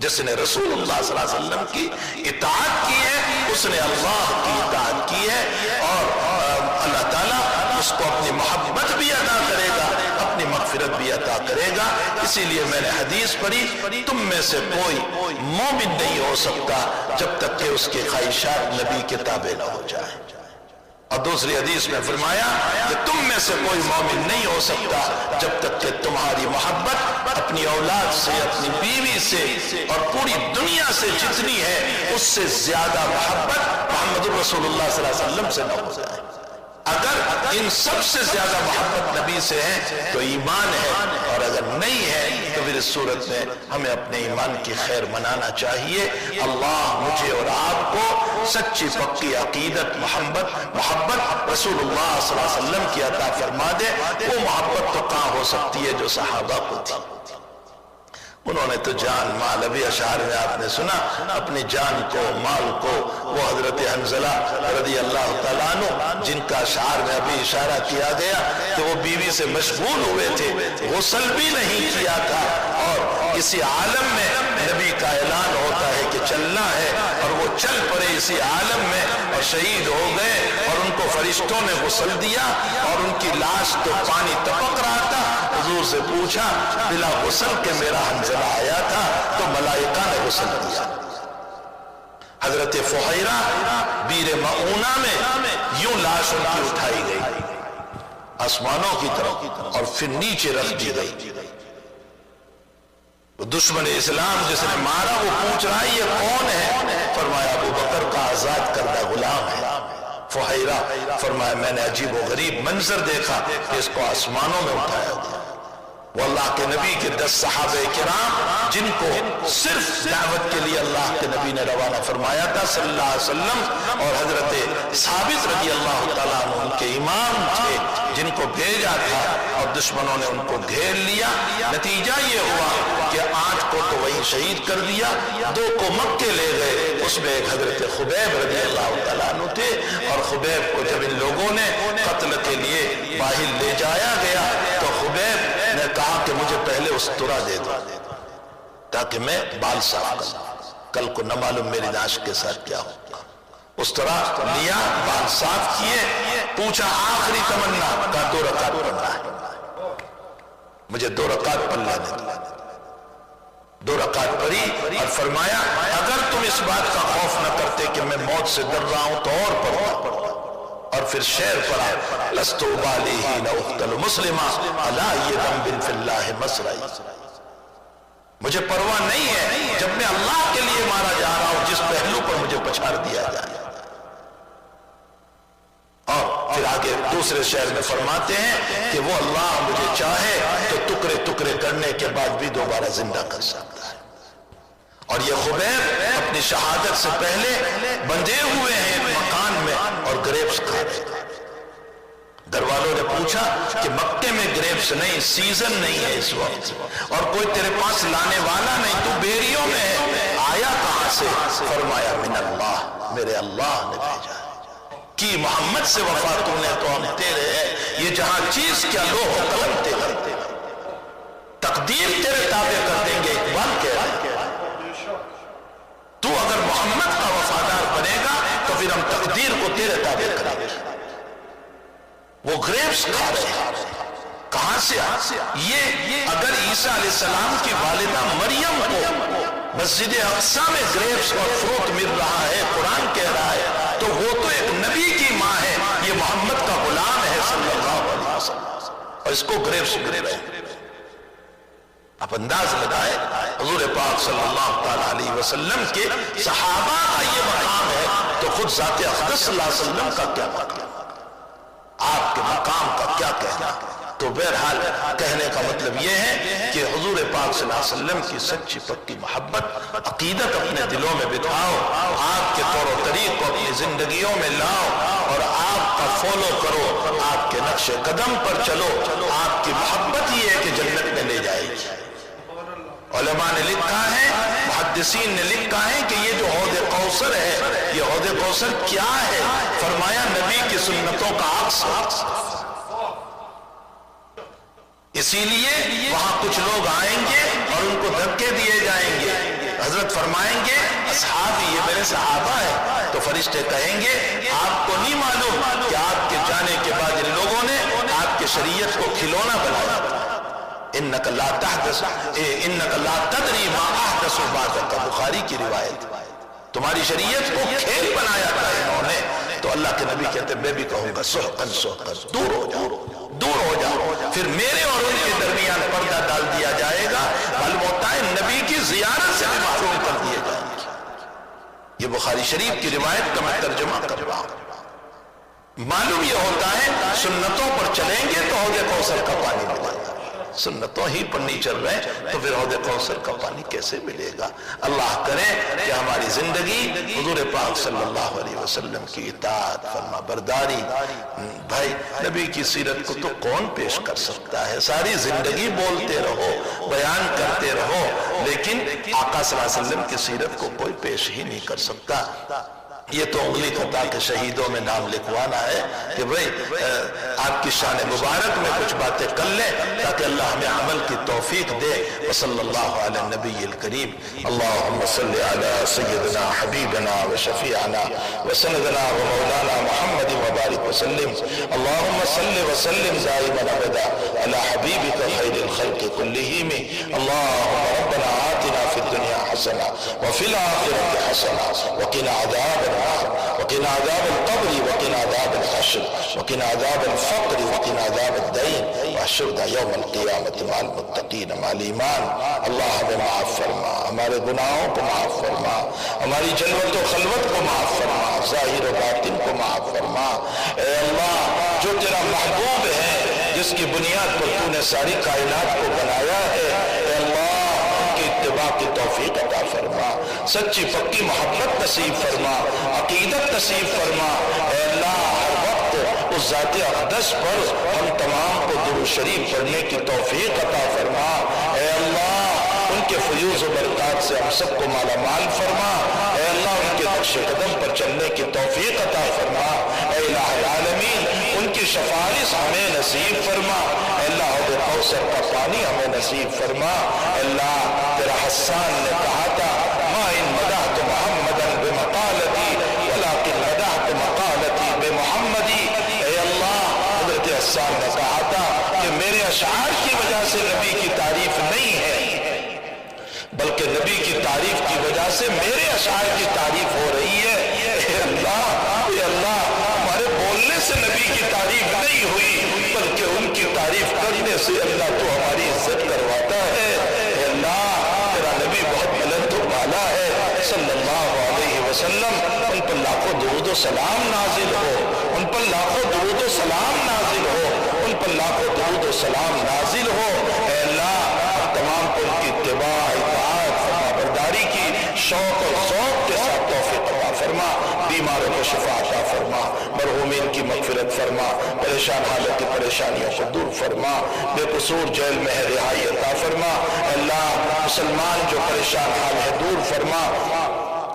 جس نے رسول اللہ صلی اللہ علیہ وسلم کی اطاعت کی ہے اس نے اللہ کی اطاعت کی ہے، اور اللہ تعالیٰ اس کو اپنی محبت بھی عطا کرے گا، اپنی مغفرت بھی عطا کرے گا۔ اسی لیے میں نے حدیث پڑھی تم میں سے کوئی مومن نہیں ہو سکتا جب تک کہ اس کی خواہشات نبی کے تابع نہ ہو جائے، اور دوسری حدیث میں فرمایا کہ تم میں سے کوئی مومن نہیں ہو سکتا جب تک کہ تمہاری محبت اپنی اولاد سے، اپنی بیوی سے اور پوری دنیا سے جتنی ہے اس سے زیادہ محبت محمد رسول اللہ صلی اللہ علیہ وسلم سے نہ ہو جائے۔ اگر ان سب سے زیادہ محبت نبی سے ہے تو ایمان ہے، اور اگر نہیں ہے تو پھر اس صورت میں ہمیں اپنے ایمان کی خیر منانا چاہیے۔ اللہ مجھے اور آپ کو سچی پکی عقیدت، محبت رسول اللہ صلی اللہ علیہ وسلم کی عطا فرما دے۔ وہ محبت تو کہاں ہو سکتی ہے جو صحابہ کو تھی؟ انہوں نے تو جان مال، ابھی اشعار میں آپ نے سنا، اپنی جان کو، مال کو، وہ حضرت حنظلہ رضی اللہ تعالیٰ عنہ جن کا اشعار میں ابھی اشارہ کیا گیا کہ وہ بیوی سے مشغول ہوئے تھے، غسل بھی نہیں کیا تھا، اور اسی عالم میں نبی کا اعلان ہوتا ہے کہ چلنا ہے، اور وہ چل پڑے اسی عالم میں اور شہید ہو گئے، اور ان کو فرشتوں نے غسل دیا اور ان کی لاش تو پانی ٹپک رہا تھا۔ حضور سے پوچھا بلا غسل کہ میرا حنظلہ آیا تھا، تو ملائکہ نے غسل دیا۔ حضرت فحیرہ بیر معونہ میں یوں لاش ان کی اٹھائی گئی آسمانوں کی طرف اور پھر نیچے رکھ دی گئی۔ دشمن اسلام جس نے مارا وہ پوچھ رہا ہے یہ کون ہے؟ فرمایا ابو بکر کا آزاد کردہ غلام ہے۔ فحیرہ فرمایا میں نے عجیب و غریب منظر دیکھا کہ اس کو آسمانوں میں اٹھایا گیا۔ وہ اللہ کے نبی کے 10 صحابہ کرام جن کو صرف دعوت کے لیے اللہ کے نبی نے روانہ فرمایا تھا صلی اللہ علیہ وسلم، اور حضرت ثابت رضی اللہ تعالیٰ عنہ ان کے امام تھے جن کو بھیجا تھا، اور دشمنوں نے ان کو گھیر لیا۔ نتیجہ یہ ہوا کہ 8 کو تو وہی شہید کر دیا، 2 کو مکے لے گئے، اس میں ایک حضرت خبیب رضی اللہ تعالیٰ عنہ تھے، اور خبیب کو جب ان لوگوں نے قتل کے لیے باہر لے جایا گیا تو خبیب نے کہا کہ مجھے پہلے استرا دے دو تاکہ میں بال صاف کروں، کل کو نہ معلوم میری ناش کے ساتھ کیا ہوگا۔ استرا لیا، بال صاف کیے، پوچھا آخری تمنا، کہا 2 رکعت پڑھنا ہے، مجھے 2 رکعت پڑھ لینے دو۔ 2 رکعت پڑھی اور فرمایا اگر تم اس بات کا خوف نہ کرتے کہ میں موت سے ڈر رہا ہوں تو اور پڑھتا، اور پھر شعر پڑھا لست ابالی حین اقتل مسلما علی ذنب فی اللہ مسرعی، مجھے پرواہ نہیں ہے جب میں اللہ کے لیے مارا جا رہا ہوں جس پہلو پر مجھے پچھاڑ دیا جائے۔ اور پھر آگے دوسرے شعر میں فرماتے ہیں کہ وہ اللہ مجھے چاہے تو ٹکڑے ٹکڑے کرنے کے بعد بھی دوبارہ زندہ کر سکتا ہے۔ اور یہ خبیب اپنی شہادت سے پہلے بندھے ہوئے ہیں ایک مکان میں اور گریپس کھا رہے ہیں۔ گھر والوں نے پوچھا کہ مکے میں گریپس نہیں، سیزن نہیں ہے اس وقت، اور کوئی تیرے پاس لانے والا نہیں، تو بیریوں میں ہے، آیا کہاں سے؟ فرمایا من اللہ، میرے اللہ نے بھیجا ہے۔ کی محمد سے وفا تو نے تو ہم تیرے ہیں، یہ جہاں چیز کیا لوح و قلم تیرے، تقدیر تیرے تابع کر دیں گے۔ اقبال کہہ رہے ہیں تو اگر محمد کا وفادار بنے گا تو پھر ہم تقدیر کو تیرے تابع کریں گے۔ وہ گریپس کھا رہے ہیں، کہاں سے؟ یہ اگر عیسیٰ علیہ السلام کی والدہ مریم کو مسجد اقصی میں گریپس اور فروٹ مل رہا ہے، قرآن کہہ رہا ہے، تو وہ تو ایک نبی کی ماں ہے، یہ محمد کا غلام ہے صلی اللہ علیہ وسلم، اور اس کو گریپس مل رہے ہیں۔ آپ انداز لگائے حضور پاک صلی اللہ علیہ وسلم کے صحابہ کا یہ مقام ہے تو خود ذات اقدس صلی اللہ علیہ وسلم کا کیا مقام، آپ کے مقام کا کیا کہنا۔ تو بہرحال کہنے کا مطلب یہ ہے کہ حضور پاک صلی اللہ علیہ وسلم کی سچی پکی محبت، عقیدت اپنے دلوں میں بٹھاؤ، آپ کے طور و طریق کو اپنی زندگیوں میں لاؤ اور آپ کا فالو کرو، آپ کے نقش قدم پر چلو۔ آپ کی محبت یہ ہے کہ جنت میں لے جائے گی۔ علماء نے لکھا ہے، محدثین نے لکھا ہے کہ یہ جو حوض کوثر ہے، یہ حوض کوثر کیا ہے؟ فرمایا نبی کی سنتوں کا عکس۔ اسی لیے وہاں کچھ لوگ آئیں گے اور ان کو دھکے دیے جائیں گے۔ حضرت فرمائیں گے اصحابی، یہ میرے صحابہ ہیں، تو فرشتے کہیں گے آپ کو نہیں معلوم کہ آپ کے جانے کے بعد ان لوگوں نے آپ کے شریعت کو کھلونا بنایا۔ انک لا تدری ما احدث بعدک، بخاری کی روایت، تمہاری شریعت کو کھیل بنایا تھا انہوں نے۔ تو اللہ کے نبی کہتے ہیں میں بھی کہوں گا سحقن سحقن، دور ہو جاؤ، دور ہو جاؤ۔ پھر میرے اور ان کے درمیان پردہ ڈال دیا جائے گا، معلوم ہوتا ہے نبی کی زیارت سے بھی محروم کر دیے جائیں گے۔ یہ بخاری شریف کی روایت کا میں ترجمہ کر رہا ہوں۔ معلوم یہ ہوتا ہے سنتوں پر چلیں گے تو حوض کوثر کا پانی ملے گا، سنتوں ہی پر نہیں چل رہے تو پھر حوض کوثر کا پانی کیسے ملے گا؟ اللہ کرے کہ ہماری زندگی حضور پاک صلی اللہ علیہ وسلم کی اطاعت فرما برداری۔ بھائی نبی کی سیرت کو تو کون پیش کر سکتا ہے؟ ساری زندگی بولتے رہو، بیان کرتے رہو، لیکن آقا صلی اللہ علیہ وسلم کی سیرت کو کوئی پیش ہی نہیں کر سکتا۔ یہ تو انگلی خطا کے شہیدوں میں نام لکھوانا ہے کہ بھئی آپ کی شان مبارک میں کچھ باتیں کر لیں تاکہ اللہ ہمیں عمل کی توفیق دے۔ وصلی اللہ علی النبی الکریم۔ اللہم صلی علی سیدنا حبیبنا و شفیعنا و سندنا و مولانا محمد مبارک وسلم۔ اللہم صلی وسلم دائما ابدا علی حبیبک خیر الخلق کلہم۔ اللہم ربنا آتنا فی الدنیا حسنہ وفی الآخرۃ حسنہ وقنا عذاب النار وقنا عذاب القبر وقنا عذاب الحشر وقنا عذاب الفقر وقنا عذاب الدین واحشرنا یوم القیامت مع المتقین مع الایمان۔ اللہ ہمیں معاف فرما، ہمارے گناہوں کو معاف فرما، ہماری جلوت و خلوت کو معاف فرما، ظاہر و باطن کو معاف فرما۔ اے اللہ جو تیرا محبوب ہے، جس کی بنیاد پر تو نے ساری کائنات کو بنایا ہے، اے اللہ اتباع کی توفیق عطا فرما، سچی پکی محبت نصیب فرما، عقیدت نصیب فرما۔ اے اللہ ہر وقت اس ذات اقدس پر ہم تمام کو درود شریف پڑھنے کی توفیق عطا فرما۔ اے اللہ ان کے فیوز و برکات سے ہم سب کو مالا مال فرما۔ اے اللہ ان کے نقش قدم پر چلنے کی توفیق عطا فرما۔ اے الہ العالمین ان کی سفارش ہمیں نصیب فرما۔ اے اللہ حوض کوثر کا پانی ہمیں نصیب فرما۔ اے اللہ تیرا حسان نے کہا تھا ما ان مدحت محمدا بمقالتی ولکن مدحت مقالتی بمحمدی۔ اے اللہ حضرت حسان نے کہا تھا کہ میرے اشعار کی وجہ سے نبی کی تعریف نہیں ہے، بلکہ نبی کی تعریف کی وجہ سے میرے اشعار کی تعریف ہو رہی ہے۔ اے اللہ ہمارے بولنے سے نبی کی تعریف نہیں ہوئی، بلکہ ان کی تعریف کرنے سے اللہ تو ہماری عزت کرواتا ہے۔ اے اللہ تیرا نبی بہت بلند و بالا ہے صلی اللہ علیہ وسلم، ان پر لاکھوں درود و سلام نازل ہو، ان پر لاکھوں درود و سلام نازل ہو، ان پر لاکھوں درود و سلام نازل ہو۔ اے اللہ ہم تمام کو ان کی اتباع اطاعت فرما برداری کی شوق اور ذوق کے ساتھ توفیق عطا فرما، بیماروں کو شفا عطا فرما، مرحومین کی مغفرت فرما، پریشان حالت کی پریشانیوں کو دور فرما، بے قصور جیل میں ہے رہائی عطا فرما۔ اللہ مسلمان جو پریشان حال ہے دور فرما،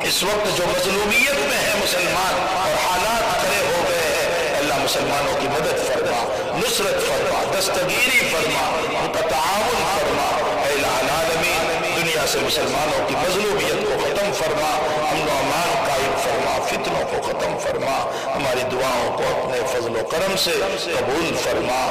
اس وقت جو مظلومیت میں ہے مسلمان اور حالات کھڑے ہو گئے ہیں، اللہ مسلمانوں کی مدد فرما، نصرت فرما، دستگیری فرما، ان کا تعاون فرما۔ اے الہ العالمین دنیا سے مسلمانوں کی مظلومیت کو ختم فرما، امن و امان قائم فرما، فتنوں کو ختم فرما، ہماری دعاؤں کو اپنے فضل و کرم سے قبول فرما۔